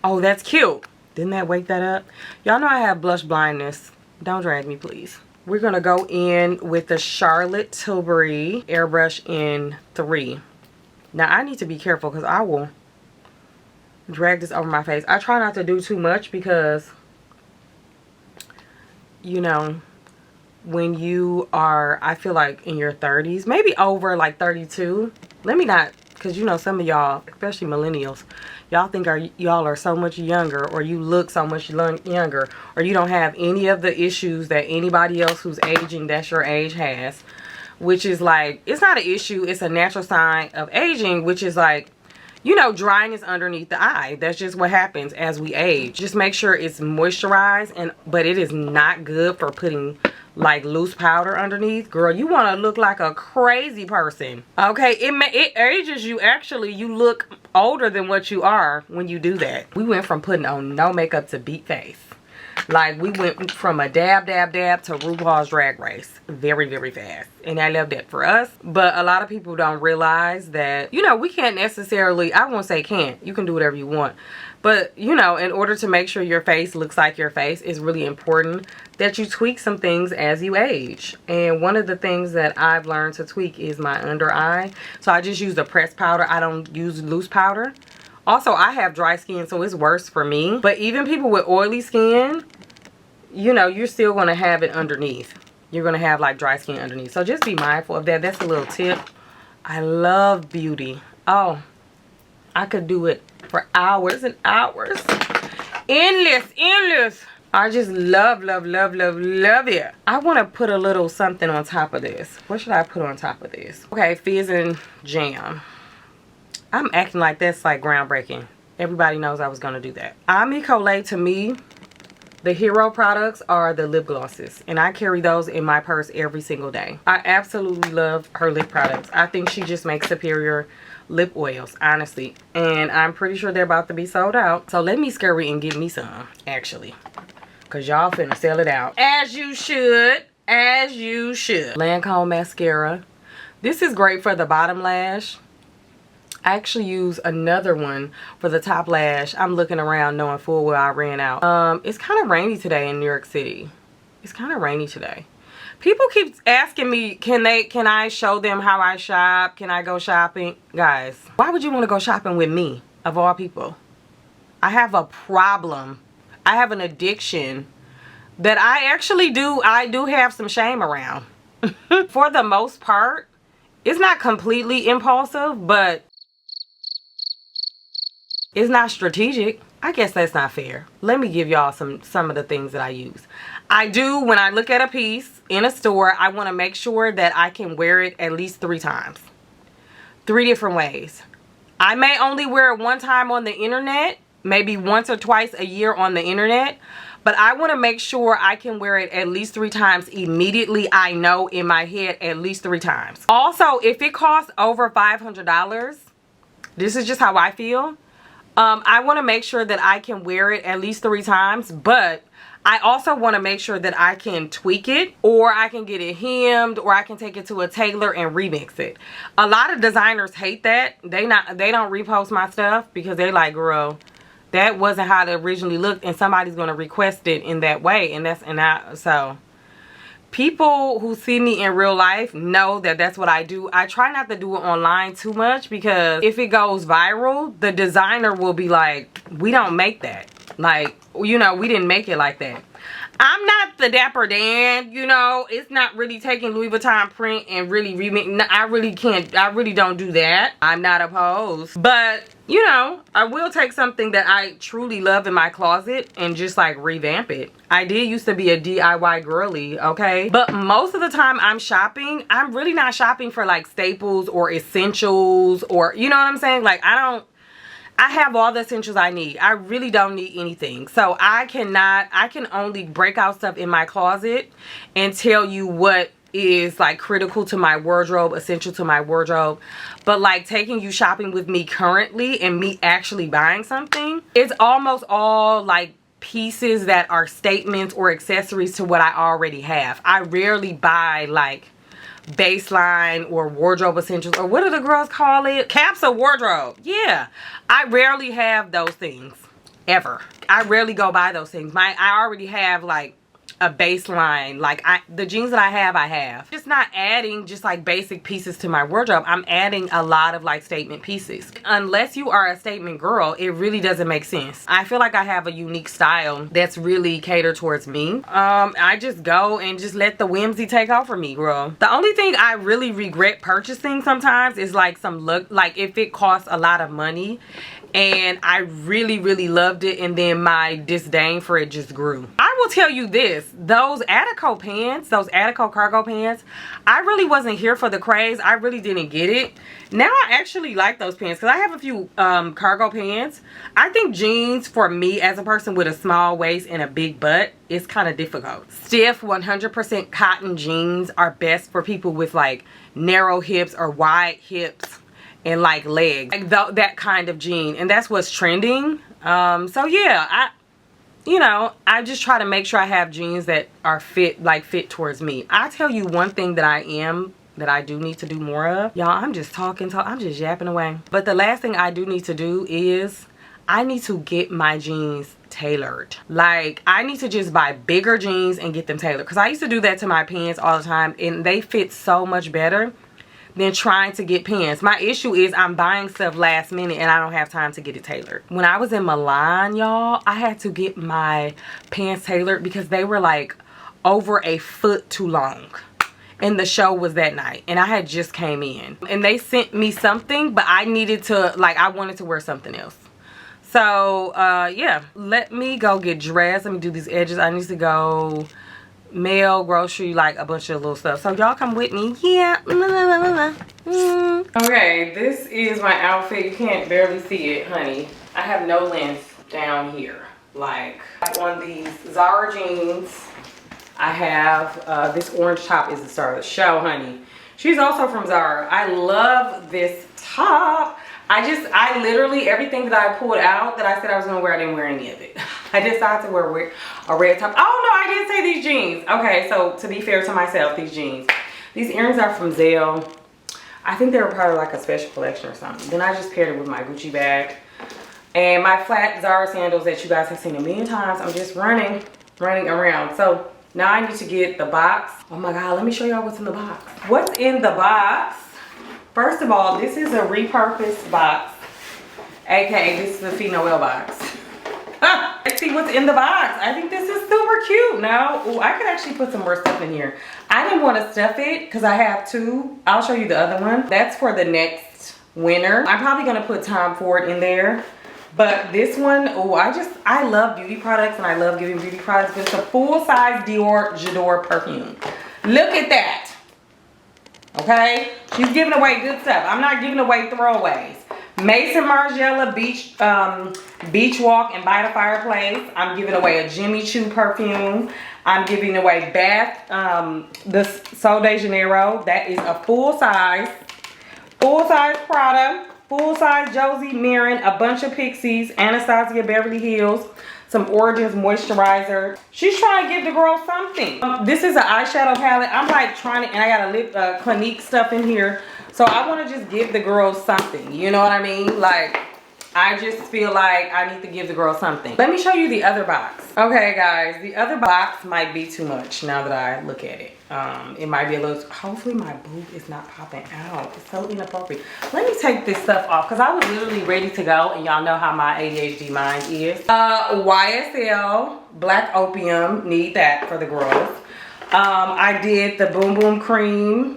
Oh, that's cute. Didn't that wake that up? Y'all know I have blush blindness. Don't drag me, please. We're gonna go in with the Charlotte Tilbury airbrush in 3. Now, I need to be careful because I will drag this over my face. I try not to do too much because, you know, when you are, I feel like in your 30s, maybe over like 32. Let me not, because you know some of y'all, especially millennials, y'all think y'all are so much younger, or you look so much younger, or you don't have any of the issues that anybody else who's aging that's your age has, which is like, it's not an issue, it's a natural sign of aging, which is like, you know, dryness underneath the eye. That's just what happens as we age. Just make sure it's moisturized, but it is not good for putting like loose powder underneath. Girl, you want to look like a crazy person. Okay, it ages you. Actually, you look older than what you are when you do that. We went from putting on no makeup to beat face. Like, we went from a dab to RuPaul's Drag Race very, very fast. And I love that for us. But a lot of people don't realize that, you know, we can't necessarily, I won't say can't. You can do whatever you want. But, you know, in order to make sure your face looks like your face, it's really important that you tweak some things as you age. And one of the things that I've learned to tweak is my under eye. So I just use the pressed powder. I don't use loose powder. Also, I have dry skin, so it's worse for me. But even people with oily skin, you know, you're still going to have it underneath. You're going to have like dry skin underneath. So just be mindful of that. That's a little tip. I love beauty. Oh, I could do it for hours and hours. Endless. I just love it. I want to put a little something on top of this. What should I put on top of this? Okay, fizz and jam. I'm acting like that's like groundbreaking. Everybody knows I was going to do that. Ami Colette, to me, the hero products are the lip glosses. And I carry those in my purse every single day. I absolutely love her lip products. I think she just makes superior lip oils, honestly. And I'm pretty sure they're about to be sold out. So let me scurry and get me some, actually. Because y'all finna sell it out. As you should. As you should. Lancome mascara. This is great for the bottom lash. I actually use another one for the top lash. I'm looking around knowing full well I ran out. It's kind of rainy today in New York City. It's kind of rainy today. People keep asking me, can I show them how I shop? Can I go shopping? Guys, why would you want to go shopping with me, of all people? I have a problem. I have an addiction that I do have some shame around. For the most part, it's not completely impulsive, but it's not strategic. I guess that's not fair. Let me give y'all some of the things that I use. I do, when I look at a piece in a store, I want to make sure that I can wear it at least 3 times. 3 different ways. I may only wear it 1 time on the internet, maybe once or twice a year on the internet, but I want to make sure I can wear it at least 3 times immediately. I know in my head at least 3 times. Also, if it costs over $500, this is just how I feel. I want to make sure that I can wear it at least 3 times, but I also want to make sure that I can tweak it, or I can get it hemmed, or I can take it to a tailor and remix it. A lot of designers hate that. They don't repost my stuff because they like, girl, that wasn't how it originally looked, and somebody's going to request it in that way, so people who see me in real life know that that's what I do. I try not to do it online too much, because if it goes viral, the designer will be like, we don't make that. Like, you know, we didn't make it like that. I'm not the Dapper Dan, you know. It's not really taking Louis Vuitton print and really remake. I really don't do that. I'm not opposed. But, you know, I will take something that I truly love in my closet and just like revamp it. I did used to be a DIY girly, okay? But most of the time I'm shopping, I'm really not shopping for like staples or essentials, or, you know what I'm saying? Like, I have all the essentials I need. I really don't need anything. So I can only break out stuff in my closet and tell you what is like critical to my wardrobe, essential to my wardrobe. But like taking you shopping with me currently and me actually buying something, it's almost all like pieces that are statements or accessories to what I already have. I rarely buy like baseline or wardrobe essentials, or what do the girls call it? Capsule wardrobe. Yeah, I rarely have those things ever. I rarely go buy those things. I already have like a baseline. Like the jeans that I have. Just not adding just like basic pieces to my wardrobe. I'm adding a lot of like statement pieces. Unless you are a statement girl, it really doesn't make sense. I feel like I have a unique style that's really catered towards me. I just go and just let the whimsy take over me, girl. The only thing I really regret purchasing sometimes is like some look, like if it costs a lot of money and I really loved it and then my disdain for it just grew. I will tell you this, those Attico pants, those Attico cargo pants, I really wasn't here for the craze. I really didn't get it. Now I actually like those pants because I have a few cargo pants. I think jeans for me as a person with a small waist and a big butt is kind of difficult. Stiff 100% cotton jeans are best for people with like narrow hips or wide hips and like legs, like that kind of jean, and that's what's trending. So yeah, I just try to make sure I have jeans that are fit towards me. I tell you one thing that I do need to do more of, y'all. I'm just talking, I'm just yapping away. But the last thing I do need to do is I need to get my jeans tailored. Like I need to just buy bigger jeans and get them tailored, because I used to do that to my pants all the time and they fit so much better than trying to get pants. My issue is I'm buying stuff last minute and I don't have time to get it tailored. When I was in Milan, y'all, I had to get my pants tailored because they were like over a foot too long. And the show was that night and I had just came in. And they sent me something, but I needed to, like, I wanted to wear something else. So, yeah. Let me go get dressed. Let me do these edges. I need to go mail, grocery, like a bunch of little stuff. So y'all come with me. Yeah. Okay, this is my outfit. You can't barely see it, honey. I have no length down here. Like on these Zara jeans, I have this orange top is the star of the show, honey. She's also from Zara. I love this top. I literally, everything that I pulled out that I said I was gonna wear, I didn't wear any of it. I decided to wear a red top. Oh no, I didn't say these jeans. Okay, so to be fair to myself, these jeans. These earrings are from Zelle. I think they were probably like a special collection or something. Then I just paired it with my Gucci bag. And my flat Zara sandals that you guys have seen a million times. I'm just running around. So now I need to get the box. Oh my God, let me show y'all what's in the box. What's in the box? First of all, this is a repurposed box, aka this is the Fee Noel box. Let's see what's in the box. I think this is super cute. Now, ooh, I could actually put some more stuff in here. I didn't want to stuff it because I have two. I'll show you the other one. That's for the next winter. I'm probably gonna put Tom Ford in there. But this one, oh, I love beauty products and I love giving beauty products. But it's a full-size Dior J'adore perfume. Look at that. Okay, she's giving away good stuff. I'm not giving away throwaways. Mason Margiela Beach Walk and By the Fireplace. I'm giving away a Jimmy Choo perfume. I'm giving away the Sol de Janeiro. That is a full-size Prada, full-size Josie Marin, a bunch of Pixies, Anastasia Beverly Hills, some Origins moisturizer. She's trying to give the girl something. This is an eyeshadow palette. I'm like trying to, and I got a lip Clinique stuff in here. So I want to just give the girl something. You know what I mean? Like, I just feel like I need to give the girl something. Let me show you the other box. Okay, guys, the other box might be too much now that I look at it. It might be a little, hopefully my boob is not popping out. It's so inappropriate. Let me take this stuff off because I was literally ready to go, and y'all know how my ADHD mind is. YSL Black Opium, need that for the girls. I did the Boom Boom Cream.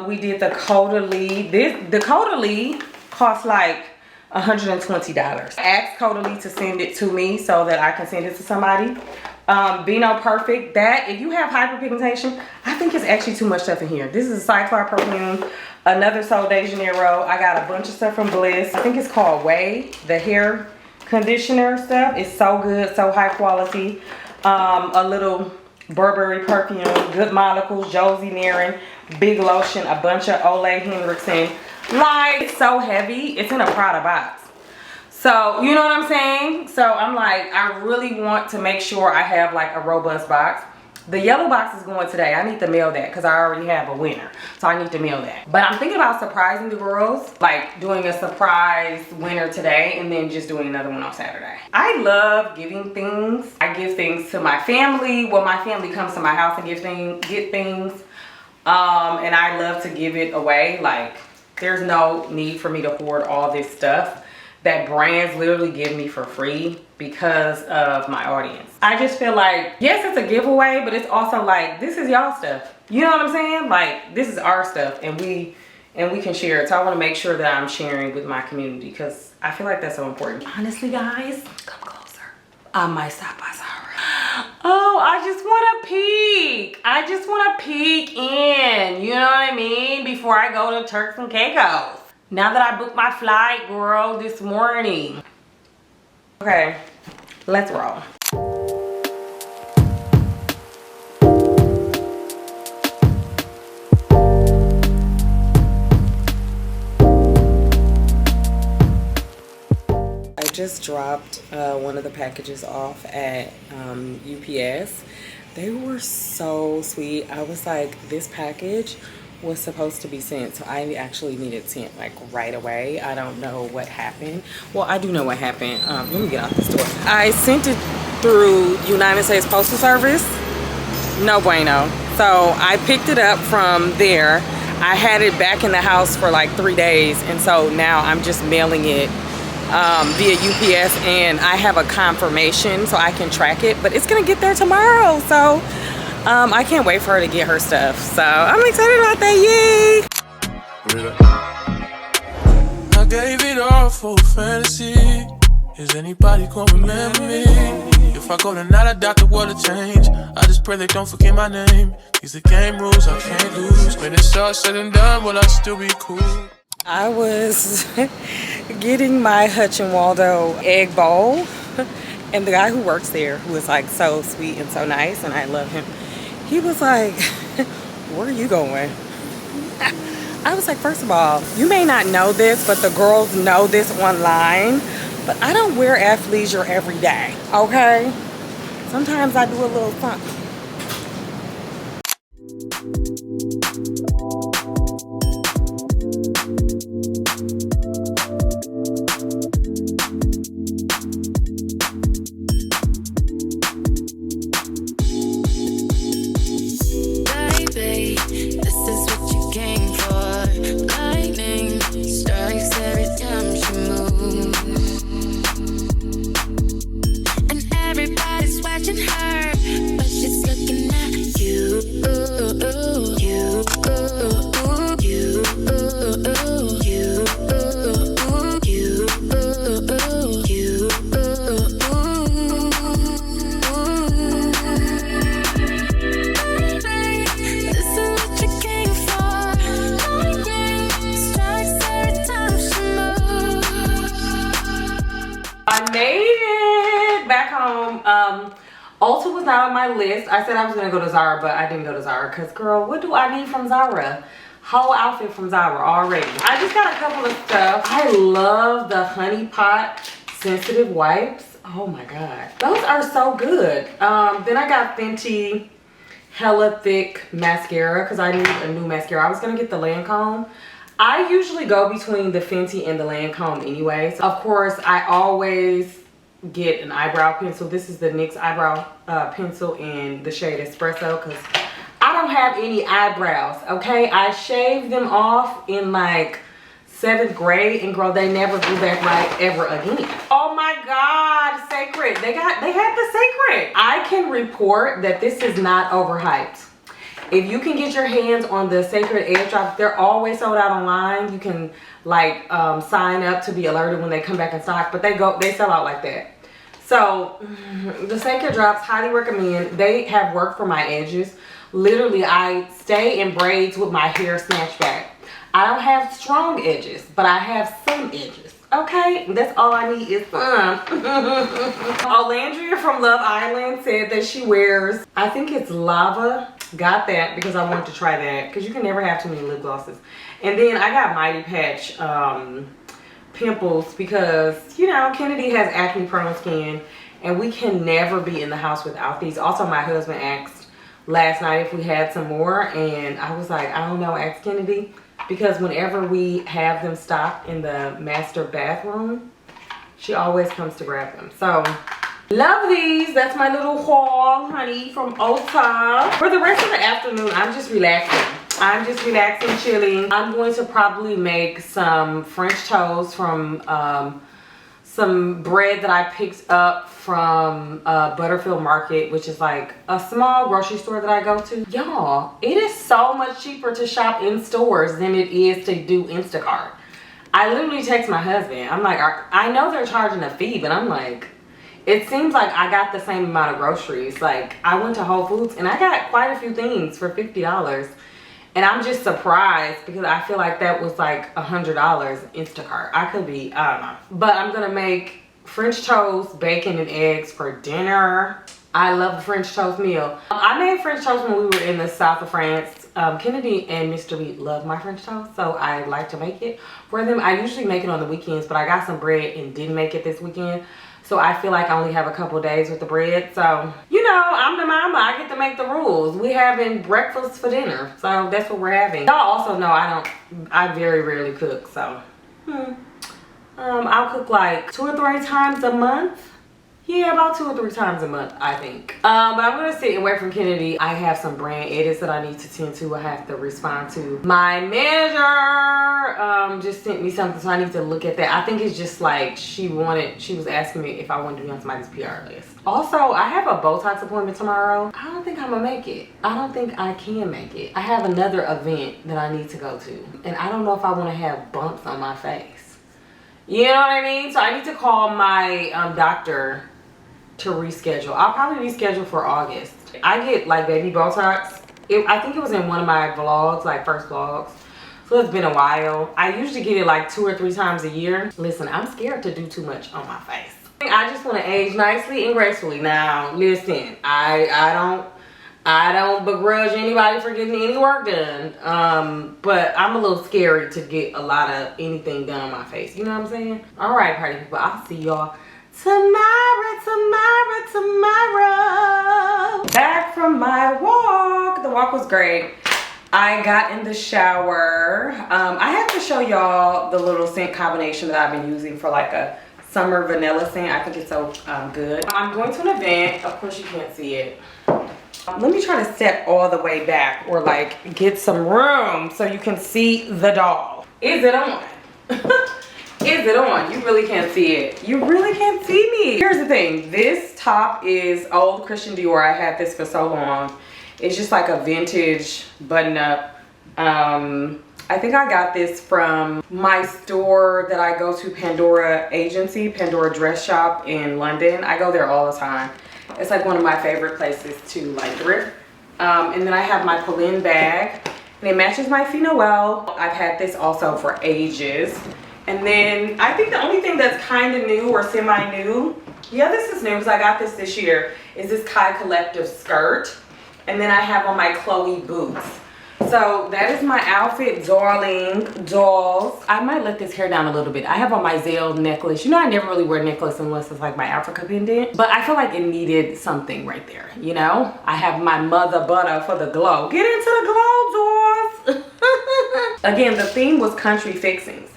We did the Caudalie. The Caudalie cost like $120. Ask Caudalie to send it to me so that I can send it to somebody. Beano Perfect. That, if you have hyperpigmentation, I think it's actually too much stuff in here. This is a Cyclar perfume. Another Sol de Janeiro. I got a bunch of stuff from Bliss. I think it's called Way. The hair conditioner stuff is so good, so high quality. A little Burberry perfume, Good Molecules, Josie Marin, Big Lotion, a bunch of Ole Henriksen. Like, it's so heavy. It's in a Prada box. So, you know what I'm saying? So, I'm like, I really want to make sure I have like a robust box. The yellow box is going today. I need to mail that because I already have a winner. So I need to mail that. But I'm thinking about surprising the girls. Like doing a surprise winner today and then just doing another one on Saturday. I love giving things. I give things to my family. Well, my family comes to my house and get things. And I love to give it away. Like there's no need for me to hoard all this stuff that brands literally give me for free because of my audience. I just feel like, yes, it's a giveaway, but it's also like, this is y'all stuff. You know what I'm saying? Like, this is our stuff and we can share it. So I wanna make sure that I'm sharing with my community because I feel like that's so important. Honestly, guys, come closer. I might stop by Zara. Oh, I just wanna peek. I just wanna peek in, you know what I mean? Before I go to Turks and Caicos. Now that I booked my flight, girl, this morning. Okay, let's roll. I just dropped one of the packages off at UPS. They were so sweet. I was like, this package was supposed to be sent, so I actually needed sent like right away. I don't know what happened. Well, I do know what happened. Let me get out the store. I sent it through United States Postal Service. No bueno. So I picked it up from there. I had it back in the house for like 3 days, and so now I'm just mailing it via UPS, and I have a confirmation so I can track it, but it's gonna get there tomorrow. So I can't wait for her to get her stuff. So I'm excited about that. Yay! I gave it all for fantasy. Is anybody gonna remember me? If I go tonight, I doubt the world will change. I just pray they don't forget my name. These are game rules I can't lose. When it's all said and done, will I still be cool? I was getting my Hutch and Waldo egg bowl, and the guy who works there, who is like so sweet and so nice, and I love him, he was like, where are you going? I was like, first of all, you may not know this, but the girls know this online, but I don't wear athleisure every day, okay? Sometimes I do a little something. Ulta was not on my list. I said I was gonna go to Zara, but I didn't go to Zara because, girl, what do I need from Zara? Whole outfit from Zara already. I just got a couple of stuff. I love the Honey Pot sensitive wipes. Oh my god, those are so good. Then I got Fenty Hella Thick mascara because I need a new mascara. I was gonna get the Lancome. I usually go between the Fenty and the Lancome anyway. So of course, I always get an eyebrow pencil. This is the NYX eyebrow pencil in the shade Espresso because I don't have any eyebrows, okay? I shaved them off in like 7th grade, and girl, they never grew back right ever again. Oh my god, Sacred. They had the Sacred. I can report that this is not overhyped. If you can get your hands on the Sacred airdrop, they're always sold out online. You can like sign up to be alerted when they come back in stock, but they sell out like that. So the Sacred drops, highly recommend. They have worked for my edges. Literally, I stay in braids with my hair snatched back. I don't have strong edges, but I have some edges, Okay, that's all I need is fun. Olandria from Love Island said that she wears, I think it's Lava. Got that because I wanted to try that because you can never have too many lip glosses. And then I got Mighty Patch pimples because, you know, Kennedy has acne prone skin and we can never be in the house without these. Also, my husband asked last night if we had some more and I was like, I don't know, ask Kennedy. Because whenever we have them stocked in the master bathroom, she always comes to grab them. So, love these. That's my little haul, honey, from Ulta. For the rest of the afternoon, I'm just relaxing. I'm just relaxing, chilling. I'm going to probably make some French toast from some bread that I picked up from Butterfield Market, which is like a small grocery store that I go to. Y'all, it is so much cheaper to shop in stores than it is to do Instacart. I literally text my husband. I'm like, I know they're charging a fee, but I'm like, it seems like I got the same amount of groceries. Like, I went to Whole Foods and I got quite a few things for $50. And I'm just surprised because I feel like that was like $100 Instacart. I could be, I don't know. But I'm gonna make French toast, bacon, and eggs for dinner. I love a French toast meal. I made French toast when we were in the south of France. Kennedy and Mr. B love my French toast, so I like to make it for them. I usually make it on the weekends, but I got some bread and didn't make it this weekend. So I feel like I only have a couple days with the bread. So, you know, I'm the mama. I get to make the rules. We having breakfast for dinner. So that's what we're having. Y'all also know I very rarely cook. So, I'll cook like 2 or 3 times a month. Yeah, about 2 or 3 times a month, I think. But I'm gonna sit and wait from Kennedy. I have some brand edits that I need to tend to. I have to respond to. My manager just sent me something, so I need to look at that. I think it's just like she was asking me if I wanted to be on somebody's PR list. Also, I have a Botox appointment tomorrow. I don't think I'm gonna make it. I don't think I can make it. I have another event that I need to go to. And I don't know if I wanna have bumps on my face. You know what I mean? So I need to call my doctor to reschedule. I'll probably reschedule for August. I get like baby Botox. I think it was in one of my vlogs, like first vlogs. So it's been a while. I usually get it like 2 or 3 times a year. Listen, I'm scared to do too much on my face. I just want to age nicely and gracefully. Now, listen, I don't begrudge anybody for getting any work done. But I'm a little scary to get a lot of anything done on my face. You know what I'm saying? All right, party people. I'll see y'all tomorrow. Back from my walk. The walk was great. I got in the shower. I have to show y'all the little scent combination that I've been using for like a summer vanilla scent. I think it's so good. I'm going to an event. Of course you can't see it. Let me try to step all the way back or like get some room so you can see the doll. Is it on? Is it on? You really can't see it. You really can't see me. Here's the thing. This top is old Christian Dior. I had this for so long. It's just like a vintage button up. I think I got this from my store that I go to, Pandora Agency, Pandora Dress Shop in London. I go there all the time. It's like one of my favorite places to like thrift. And then I have my Pauline bag and it matches my Fee Noel. I've had this also for ages. And then I think the only thing that's kind of new or semi-new, yeah, this is new because I got this year, is this Kai Collective skirt. And then I have on my Chloe boots. So that is my outfit, darling dolls. I might let this hair down a little bit. I have on my Zale necklace. You know, I never really wear necklace unless it's like my Africa pendant. But I feel like it needed something right there, you know? I have my Mother Butta for the glow. Get into the glow, dolls. Again, the theme was country fixings.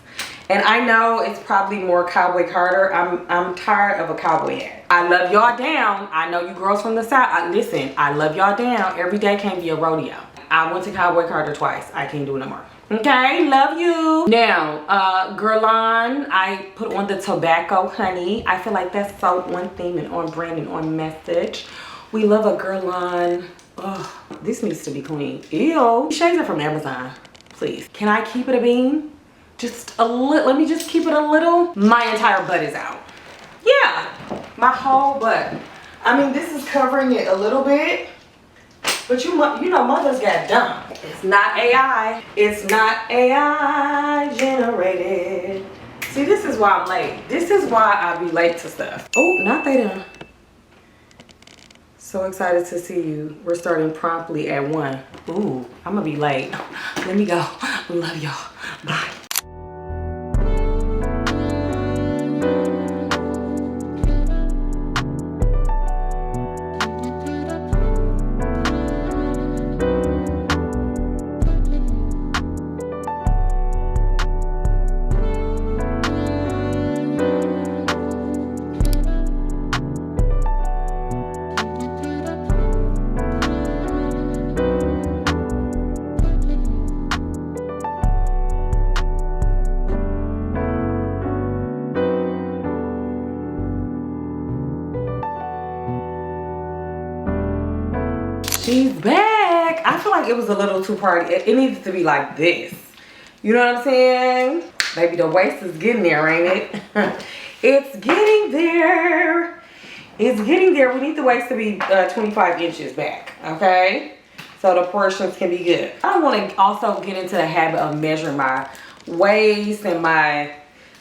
And I know it's probably more Cowboy Carter. I'm tired of a cowboy hat. I love y'all down. I know you girls from the South. Listen, I love y'all down. Every day can't be a rodeo. I went to Cowboy Carter twice. I can't do it no more. Okay, love you. Now, Guerlain, I put on the tobacco honey. I feel like that's so on theme and on brand and on message. We love a Guerlain. Oh, this needs to be clean. Ew. Shades are from Amazon. Please. Can I keep it a bean? Just a little. Let me just keep it a little. My entire butt is out. Yeah, my whole butt. I mean, this is covering it a little bit. But you know, mothers got dumb. It's not AI. It's not AI generated. See, this is why I'm late. This is why I be late to stuff. Oh, not they done. So excited to see you. We're starting promptly at 1. Ooh, I'm gonna be late. Let me go. Love y'all. Bye. She's back. I feel like it was a little too party. It needed to be like this. You know what I'm saying? Baby, the waist is getting there, ain't it? It's getting there. It's getting there. We need the waist to be 25 inches back, okay? So the portions can be good. I want to also get into the habit of measuring my waist and my,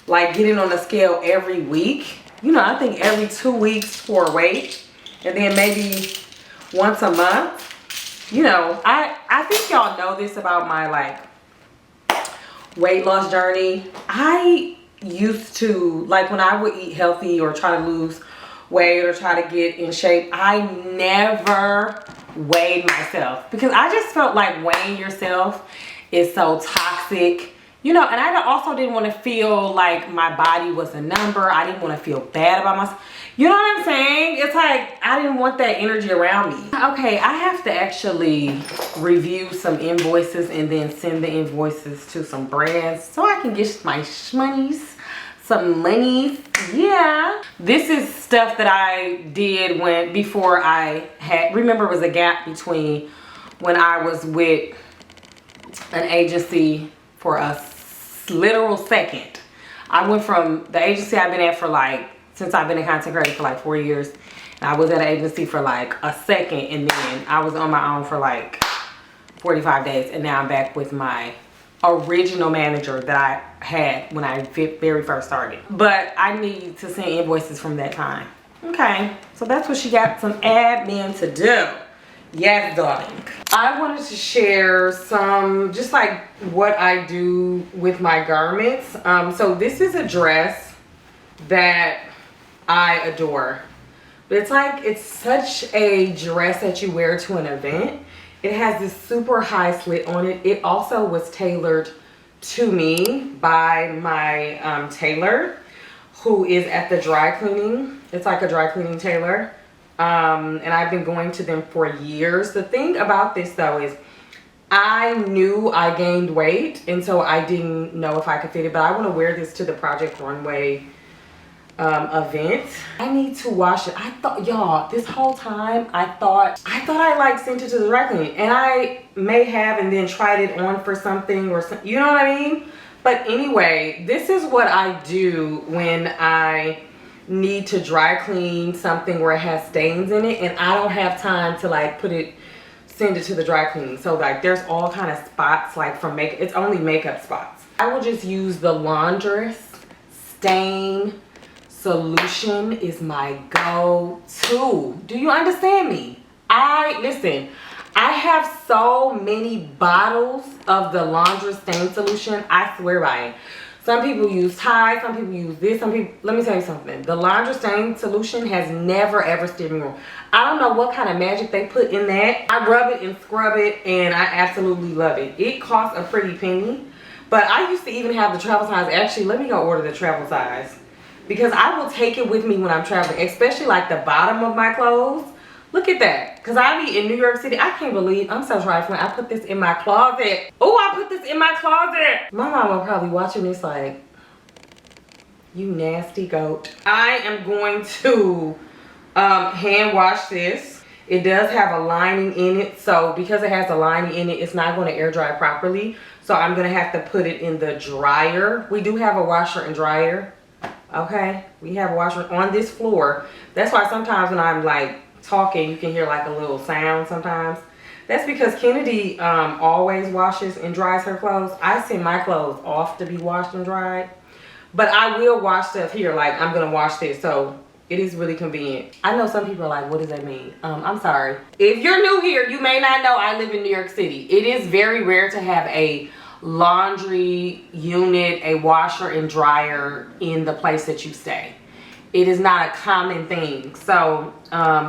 like, getting on the scale every week. You know, I think every 2 weeks for a weight. And then maybe once a month. You know, I think y'all know this about my like weight loss journey. I used to, like, when I would eat healthy or try to lose weight or try to get in shape, I never weighed myself because I just felt like weighing yourself is so toxic. You know, and I also didn't want to feel like my body was a number. I didn't want to feel bad about myself. You know what I'm saying? It's like, I didn't want that energy around me. Okay, I have to actually review some invoices and then send the invoices to some brands so I can get my shmoneys, some money. Yeah. This is stuff that I did before I had, remember, it was a gap between when I was with an agency for a literal second. I went from the agency I've been at for like, since I've been a content creator for like 4 years, and I was at an agency for like a second, and then I was on my own for like 45 days, and now I'm back with my original manager that I had when I very first started. But I need to send invoices from that time. Okay, so that's what she got some admin to do. Yes, darling. I wanted to share some, just like what I do with my garments. So this is a dress that I adore. But it's like, it's such a dress that you wear to an event. It has this super high slit on it. It also was tailored to me by my tailor, who is at the dry cleaning. It's like a dry cleaning tailor. And I've been going to them for years. The thing about this though is I knew I gained weight, and so I didn't know if I could fit it, but I want to wear this to the Project Runway event. I need to wash it. I thought, y'all, this whole time I thought I like sent it to the dry cleaning, and I may have, and then tried it on for something or something, you know what I mean? But anyway, this is what I do when I need to dry clean something where it has stains in it, and I don't have time to like send it to the dry cleaning. So like there's all kind of spots, like from makeup, it's only makeup spots. I will just use the Laundress Stain solution is my go-to. Do you understand me? Listen, I have so many bottles of the Laundress Stain solution. I swear by it. Some people use Tide, some people use this, some people, let me tell you something. The Laundress Stain solution has never ever steered me wrong. I don't know what kind of magic they put in that. I rub it and scrub it, and I absolutely love it. It costs a pretty penny, but I used to even have the travel size. Actually, let me go order the travel size, because I will take it with me when I'm traveling, especially like the bottom of my clothes. Look at that, because I be in New York City. I can't believe, I'm so trifling. I put this in my closet. Oh, I put this in my closet. My mama probably watching this like, you nasty goat. I am going to hand wash this. It does have a lining in it, so because it has a lining in it, it's not going to air dry properly. So I'm going to have to put it in the dryer. We do have a washer and dryer. Okay, we have a washer on this floor. That's why sometimes when I'm like talking, you can hear like a little sound sometimes. That's because Kennedy always washes and dries her clothes. I send my clothes off to be washed and dried, But I will wash stuff here. Like, I'm gonna wash this, so it is really convenient. I know some people are like, what does that mean? I'm sorry. If you're new here, you may not know I live in New York City. It is very rare to have a laundry unit, a washer and dryer in the place that you stay. It is not a common thing. So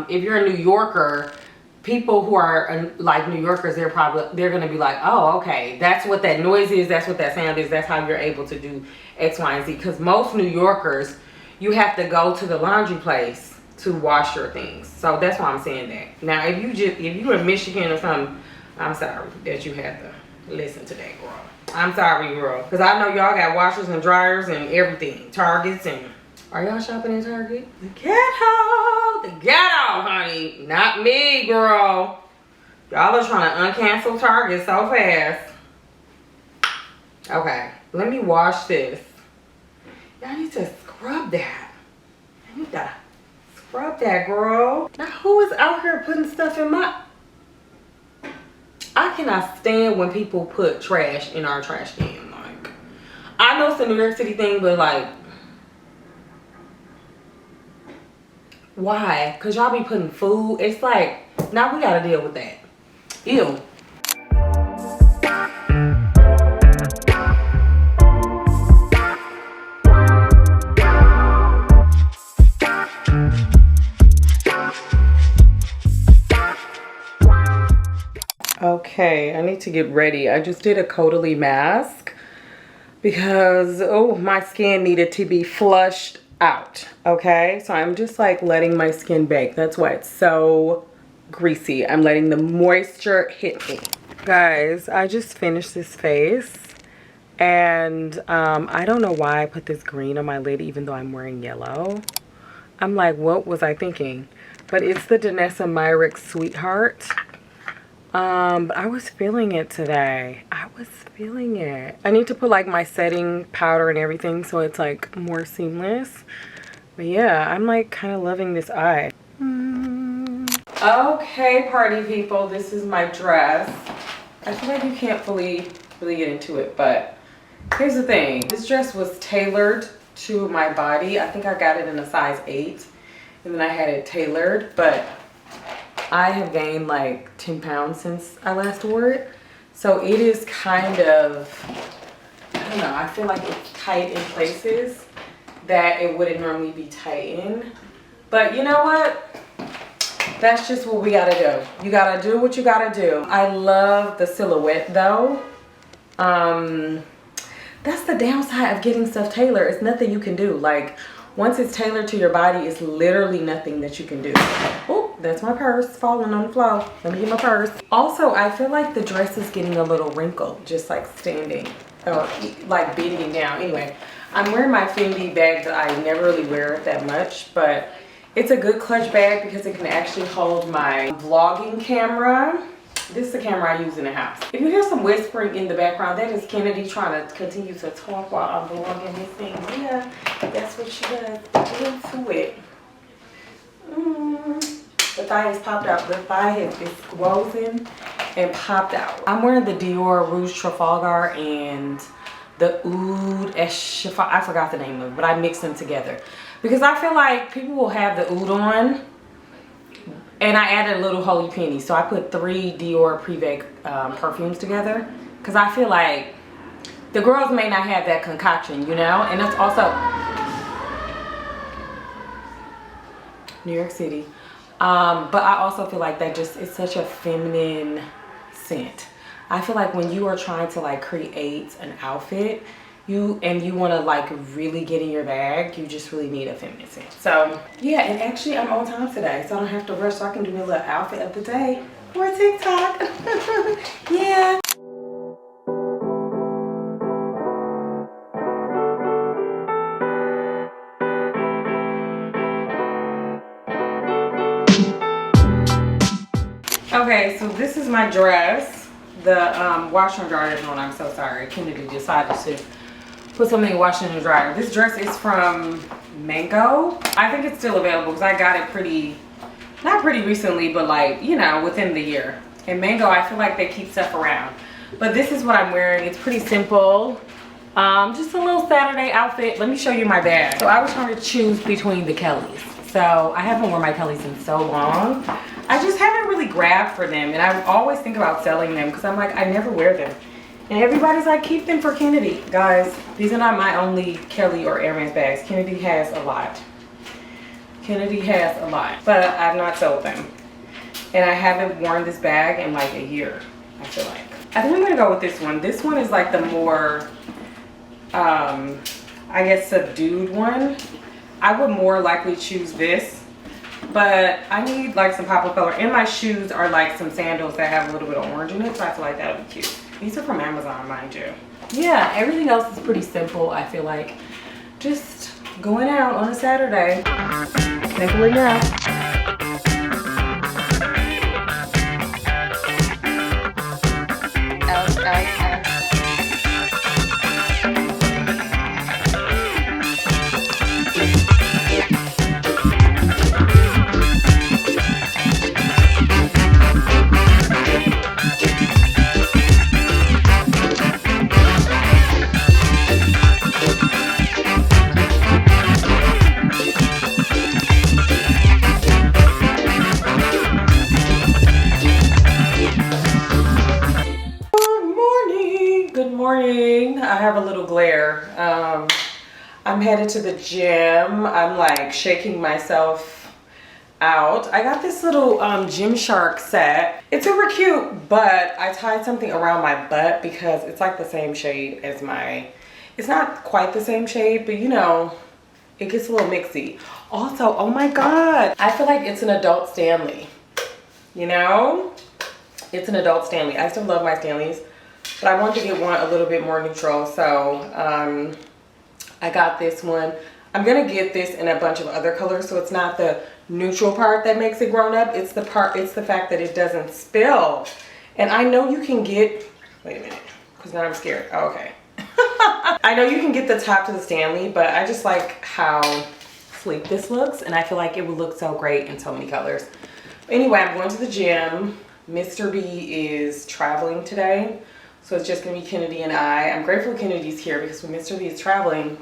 if you're a New Yorker, people who are like New Yorkers, they're gonna be like, oh, okay, that's what that noise is, that's what that sound is, that's how you're able to do X, Y, and Z. Because most New Yorkers, you have to go to the laundry place to wash your things. So that's why I'm saying that. Now, if you in Michigan or something, I'm sorry that you have to listen to that, girl. I'm sorry, girl, because I know y'all got washers and dryers and everything, Targets, and are y'all shopping in Target? The ghetto, honey, not me, girl. Y'all are trying to uncancel Target so fast. Okay, let me wash this. Y'all need to scrub that. I need to scrub that, girl. Now, who is out here putting stuff in my... I cannot stand when people put trash in our trash can. Like, I know it's a New York City thing, but like, why? Because y'all be putting food. It's like, now we got to deal with that. Ew. Okay, I need to get ready. I just did a Caudalie mask because, oh, my skin needed to be flushed out. Okay, so I'm just like letting my skin bake. That's why it's so greasy. I'm letting the moisture hit me. Guys, I just finished this face and I don't know why I put this green on my lid even though I'm wearing yellow. I'm like, what was I thinking? But it's the Danessa Myricks Sweetheart. But I was feeling it today. I was feeling it. I need to put like my setting powder and everything so it's like more seamless. But yeah, I'm like kind of loving this eye. Okay, party people, this is my dress. I feel like you can't fully really get into it, but here's the thing. This dress was tailored to my body. I think I got it in a size 8 and then I had it tailored, but I have gained like 10 pounds since I last wore it. So it is kind of, I don't know, I feel like it's tight in places that it wouldn't normally be tight in. But you know what? That's just what we gotta do. You gotta do what you gotta do. I love the silhouette though. That's the downside of getting stuff tailored. It's nothing you can do. Like, once it's tailored to your body, it's literally nothing that you can do. Oh, that's my purse falling on the floor. Let me get my purse. Also, I feel like the dress is getting a little wrinkled, just like standing, or like beating down. Anyway, I'm wearing my Fenty bag that I never really wear that much, but it's a good clutch bag because it can actually hold my vlogging camera. This is the camera I use in the house. If you hear some whispering in the background, that is Kennedy trying to continue to talk while I'm vlogging this thing. Yeah, that's what she does. Into it. The thigh has popped out. The thigh is woven and popped out. I'm wearing the Dior Rouge Trafalgar and the Oud Chiffon. I forgot the name of it, but I mixed them together because I feel like people will have the Oud on. And I added a little Holy Penny. So I put 3 Dior Privé perfumes together. Because I feel like the girls may not have that concoction, you know? And that's also New York City. But I also feel like that just, it's such a feminine scent. I feel like when you are trying to like create an outfit, you want to like really get in your bag, you just really need a feminine scent. So yeah, and actually I'm on time today, so I don't have to rush, so I can do my little outfit of the day for TikTok. Yeah. Okay, so this is my dress. The washer and dryer is on. I'm so sorry. Kennedy decided to put something in washer and dryer. This dress is from Mango. I think it's still available because I got it not pretty recently, but like, you know, within the year. And Mango, I feel like they keep stuff around. But this is what I'm wearing. It's pretty simple. Just a little Saturday outfit. Let me show you my bag. So I was trying to choose between the Kellys. So I haven't worn my Kellys in so long. I just haven't really grabbed for them, and I always think about selling them because I'm like, I never wear them. And everybody's like, keep them for Kennedy. Guys, these are not my only Kelly or Hermes bags. Kennedy has a lot. Kennedy has a lot, but I've not sold them. And I haven't worn this bag in like a year, I feel like. I think I'm gonna go with this one. This one is like the more, I guess, subdued one. I would more likely choose this, but I need like some pop of color. And my shoes are like some sandals that have a little bit of orange in it, so I feel like that would be cute. These are from Amazon, mind you. Yeah, everything else is pretty simple, I feel like. Just going out on a Saturday. Simple enough. I have a little glare. I'm headed to the gym. I'm like shaking myself out. I got this little Gymshark set. It's super cute, but I tied something around my butt because it's like the same shade as my, it's not quite the same shade, but you know, it gets a little mixy. Also, oh my God, I feel like it's an adult Stanley. You know, it's an adult Stanley. I still love my Stanleys, but I wanted to get one a little bit more neutral, so I got this one. I'm gonna get this in a bunch of other colors, so it's not the neutral part that makes it grown up. It's the fact that it doesn't spill. And I know you can get, wait a minute, because now I'm scared. Oh, okay. I know you can get the top to the Stanley, but I just like how sleek this looks, and I feel like it would look so great in so many colors. Anyway, I'm going to the gym. Mr. B is traveling today, so it's just gonna be Kennedy and I. I'm grateful Kennedy's here because when Mr. B is traveling,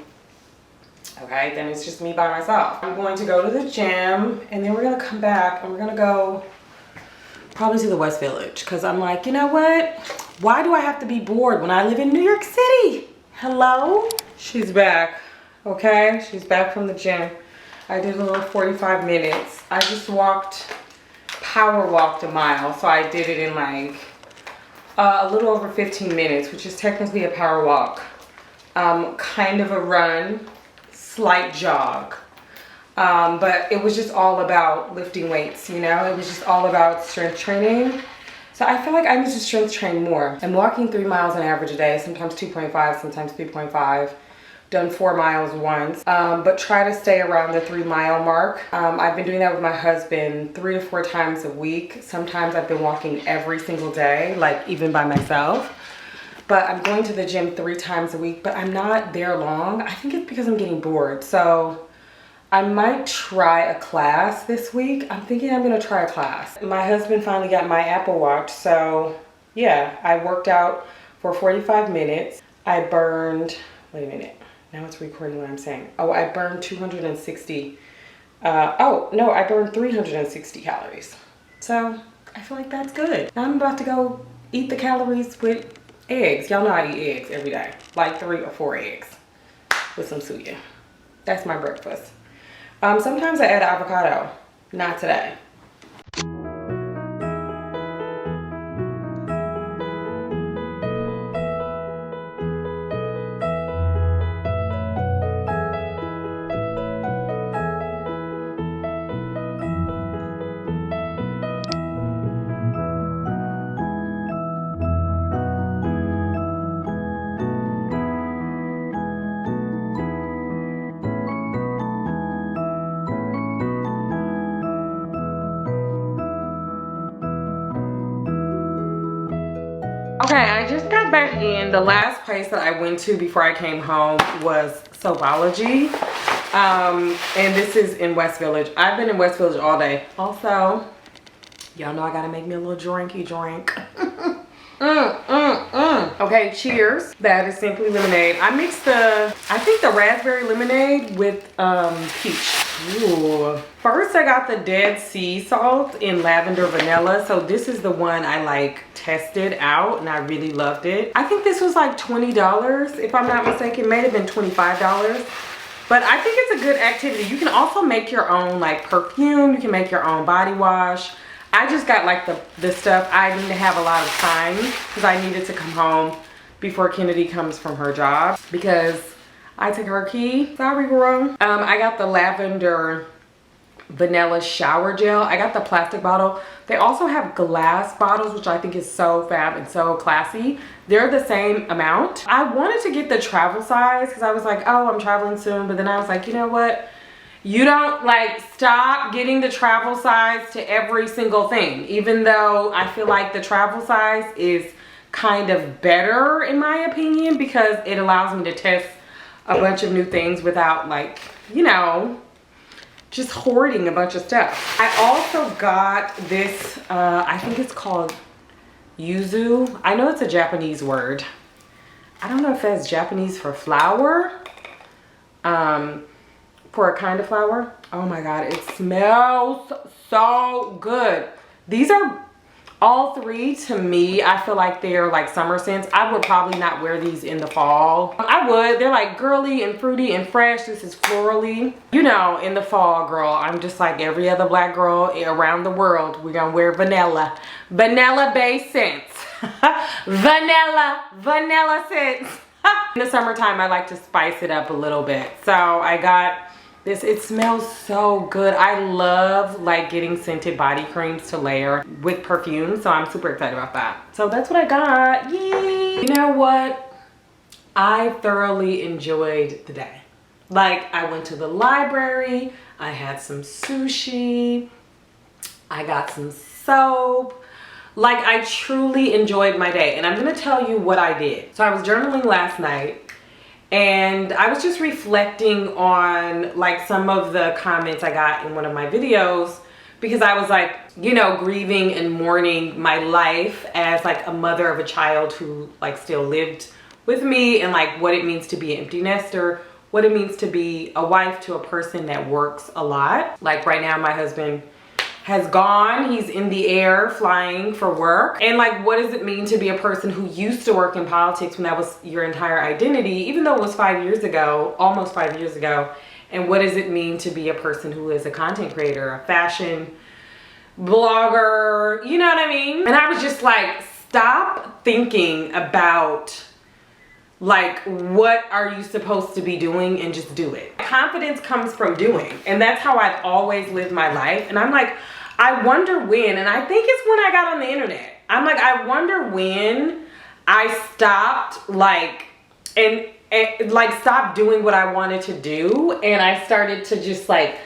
okay, then it's just me by myself. I'm going to go to the gym, and then we're gonna come back and we're gonna go probably to the West Village, because I'm like, you know what? Why do I have to be bored when I live in New York City? Hello? She's back, okay? She's back from the gym. I did a little 45 minutes. I just power walked a mile, so I did it in like a little over 15 minutes, which is technically a power walk. Kind of a run, slight jog. But it was just all about lifting weights, you know? It was just all about strength training. So I feel like I need to strength train more. I'm walking 3 miles on average a day, sometimes 2.5, sometimes 3.5. Done 4 miles once, but try to stay around the 3 mile mark. I've been doing that with my husband 3 to 4 times a week. Sometimes I've been walking every single day, like even by myself. But I'm going to the gym 3 times a week, but I'm not there long. I think it's because I'm getting bored. So I might try a class this week. I'm thinking I'm gonna try a class. My husband finally got my Apple Watch, so yeah, I worked out for 45 minutes. I burned, wait a minute. Now it's recording what I'm saying. Oh, I burned 260. Oh, no, I burned 360 calories. So I feel like that's good. Now I'm about to go eat the calories with eggs. Y'all know I eat eggs every day. Like 3 or 4 eggs with some suya. That's my breakfast. Sometimes I add avocado. Not today. Okay, I just got back in. The last place that I went to before I came home was Soulology. And this is in West Village. I've been in West Village all day. Also, y'all know I gotta make me a little drinky drink. Okay, cheers. That is Simply Lemonade. I mixed I think the raspberry lemonade with peach. Ooh. First, I got the Dead Sea Salt in lavender vanilla. So this is the one I like tested out and I really loved it. I think this was like $20 if I'm not mistaken. It may have been $25. But I think it's a good activity. You can also make your own like perfume. You can make your own body wash. I just got like the stuff. I need to have a lot of time because I needed to come home before Kennedy comes from her job because I took her key. Sorry, girl. I got the lavender vanilla shower gel. I got the plastic bottle. They also have glass bottles, which I think is so fab and so classy. They're the same amount. I wanted to get the travel size because I was like, oh, I'm traveling soon. But then I was like, you know what? You don't like stop getting the travel size to every single thing, even though I feel like the travel size is kind of better in my opinion because it allows me to test a bunch of new things without like, you know, just hoarding a bunch of stuff. I also got this, I think it's called yuzu. I know it's a Japanese word. I don't know if that's Japanese for flower. For a kind of flower. Oh my God, it smells so good. These are all three to me. I feel like they're like summer scents. I would probably not wear these in the fall. I would. They're like girly and fruity and fresh. This is florally. You know, in the fall, girl, I'm just like every other black girl around the world. We're gonna wear vanilla. Vanilla-based scents. Vanilla scents. In the summertime, I like to spice it up a little bit. So I got this. It smells so good. I love like getting scented body creams to layer with perfume. So I'm super excited about that. So that's what I got. Yay! You know what? I thoroughly enjoyed the day. Like I went to the library. I had some sushi. I got some soap. Like I truly enjoyed my day. And I'm going to tell you what I did. So I was journaling last night. And I was just reflecting on like some of the comments I got in one of my videos because I was like, you know, grieving and mourning my life as like a mother of a child who like still lived with me and like what it means to be an empty nester, what it means to be a wife to a person that works a lot. Like right now, my husband has gone. He's in the air flying for work. And like, what does it mean to be a person who used to work in politics when that was your entire identity, even though it was 5 years ago, almost 5 years ago? And what does it mean to be a person who is a content creator, a fashion blogger, you know what I mean? And I was just like, stop thinking about like, what are you supposed to be doing and just do it. Confidence comes from doing. And that's how I've always lived my life. And I'm like, I wonder when, and I think it's when I got on the internet. I'm like, I wonder when I stopped like, and like stopped doing what I wanted to do. And I started to just like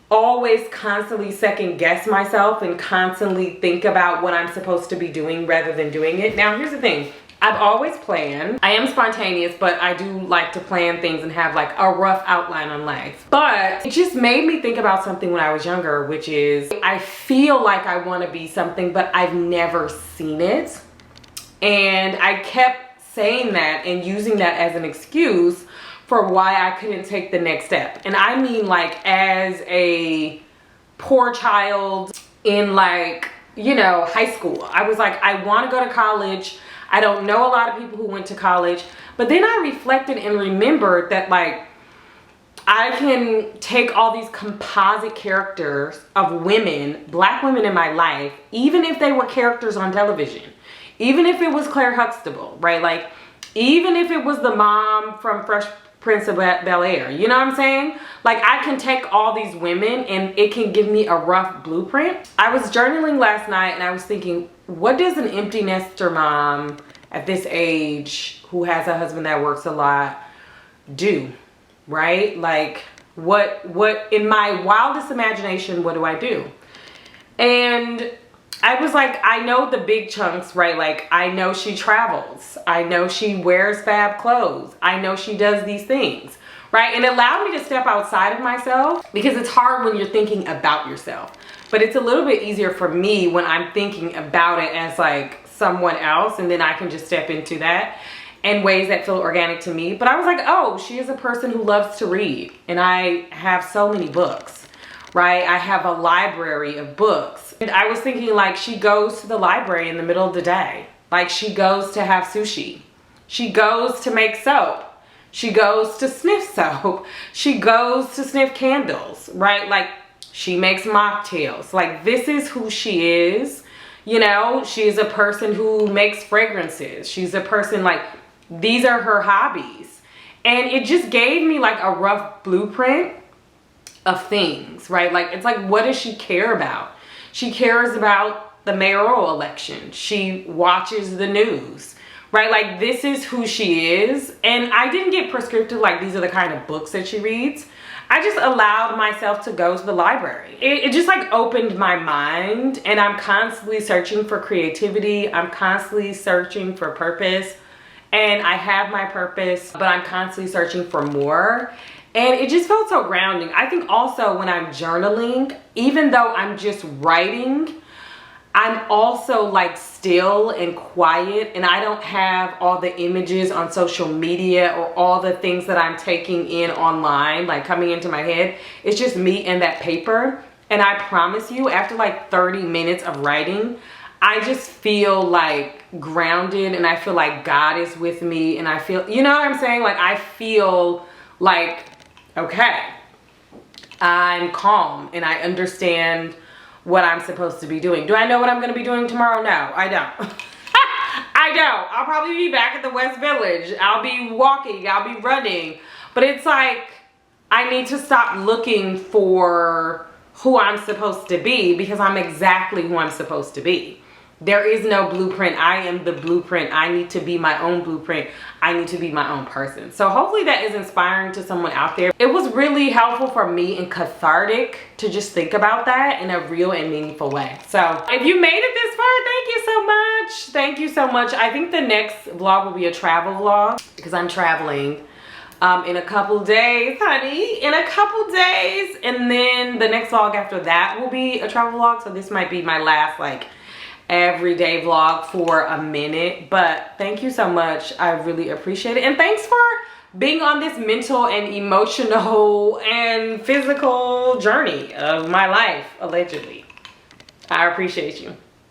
always constantly second guess myself and constantly think about what I'm supposed to be doing rather than doing it. Now, here's the thing. I've always planned. I am spontaneous, but I do like to plan things and have like a rough outline on life. But it just made me think about something when I was younger, which is I feel like I want to be something, but I've never seen it. And I kept saying that and using that as an excuse for why I couldn't take the next step. And I mean like as a poor child in like, you know, high school. I was like, I want to go to college. I don't know a lot of people who went to college, but then I reflected and remembered that like I can take all these composite characters of women, black women in my life, even if they were characters on television, even if it was Claire Huxtable, right? Like even if it was the mom from Fresh Prince of Bel-Air, you know what I'm saying? Like I can take all these women and it can give me a rough blueprint. I was journaling last night and I was thinking, what does an empty nester mom at this age who has a husband that works a lot do, right? Like what in my wildest imagination, what do I do? And I was like, I know the big chunks, right? Like I know she travels. I know she wears fab clothes. I know she does these things, right? And it allowed me to step outside of myself because it's hard when you're thinking about yourself. But it's a little bit easier for me when I'm thinking about it as like someone else, and then I can just step into that in ways that feel organic to me. But I was like, oh, she is a person who loves to read, and I have so many books, right? I have a library of books. And I was thinking, like, she goes to the library in the middle of the day. Like, she goes to have sushi. She goes to make soap. She goes to sniff soap. She goes to sniff candles, right? Like, she makes mocktails. Like, this is who she is. You know, she's a person who makes fragrances. She's a person, like, these are her hobbies. And it just gave me like a rough blueprint of things, right? Like, it's like, what does she care about? She cares about the mayoral election. She watches the news, right? Like, this is who she is. And I didn't get prescriptive, like, these are the kind of books that she reads. I just allowed myself to go to the library. It just like opened my mind, and I'm constantly searching for creativity. I'm constantly searching for purpose, and I have my purpose, but I'm constantly searching for more. And it just felt so grounding. I think also when I'm journaling, even though I'm just writing, I'm also like still and quiet, and I don't have all the images on social media or all the things that I'm taking in online, like coming into my head. It's just me and that paper. And I promise you, after like 30 minutes of writing, I just feel like grounded, and I feel like God is with me, and I feel, you know what I'm saying? Like, I feel like, okay, I'm calm and I understand what I'm supposed to be doing. Do I know what I'm going to be doing tomorrow? No, I don't. I don't. I'll probably be back at the West Village. I'll be walking. I'll be running. But it's like, I need to stop looking for who I'm supposed to be, because I'm exactly who I'm supposed to be. There is no blueprint. I am the blueprint. I need to be my own blueprint. I need to be my own person. So hopefully that is inspiring to someone out there. It was really helpful for me and cathartic to just think about that in a real and meaningful way. So if you made it this far, thank you so much. Thank you so much. I think the next vlog will be a travel vlog, because I'm traveling in a couple days, honey, in a couple days. And then the next vlog after that will be a travel vlog. So this might be my last like everyday vlog for a minute. But thank you so much. I really appreciate it. And thanks for being on this mental and emotional and physical journey of my life, allegedly. I appreciate you.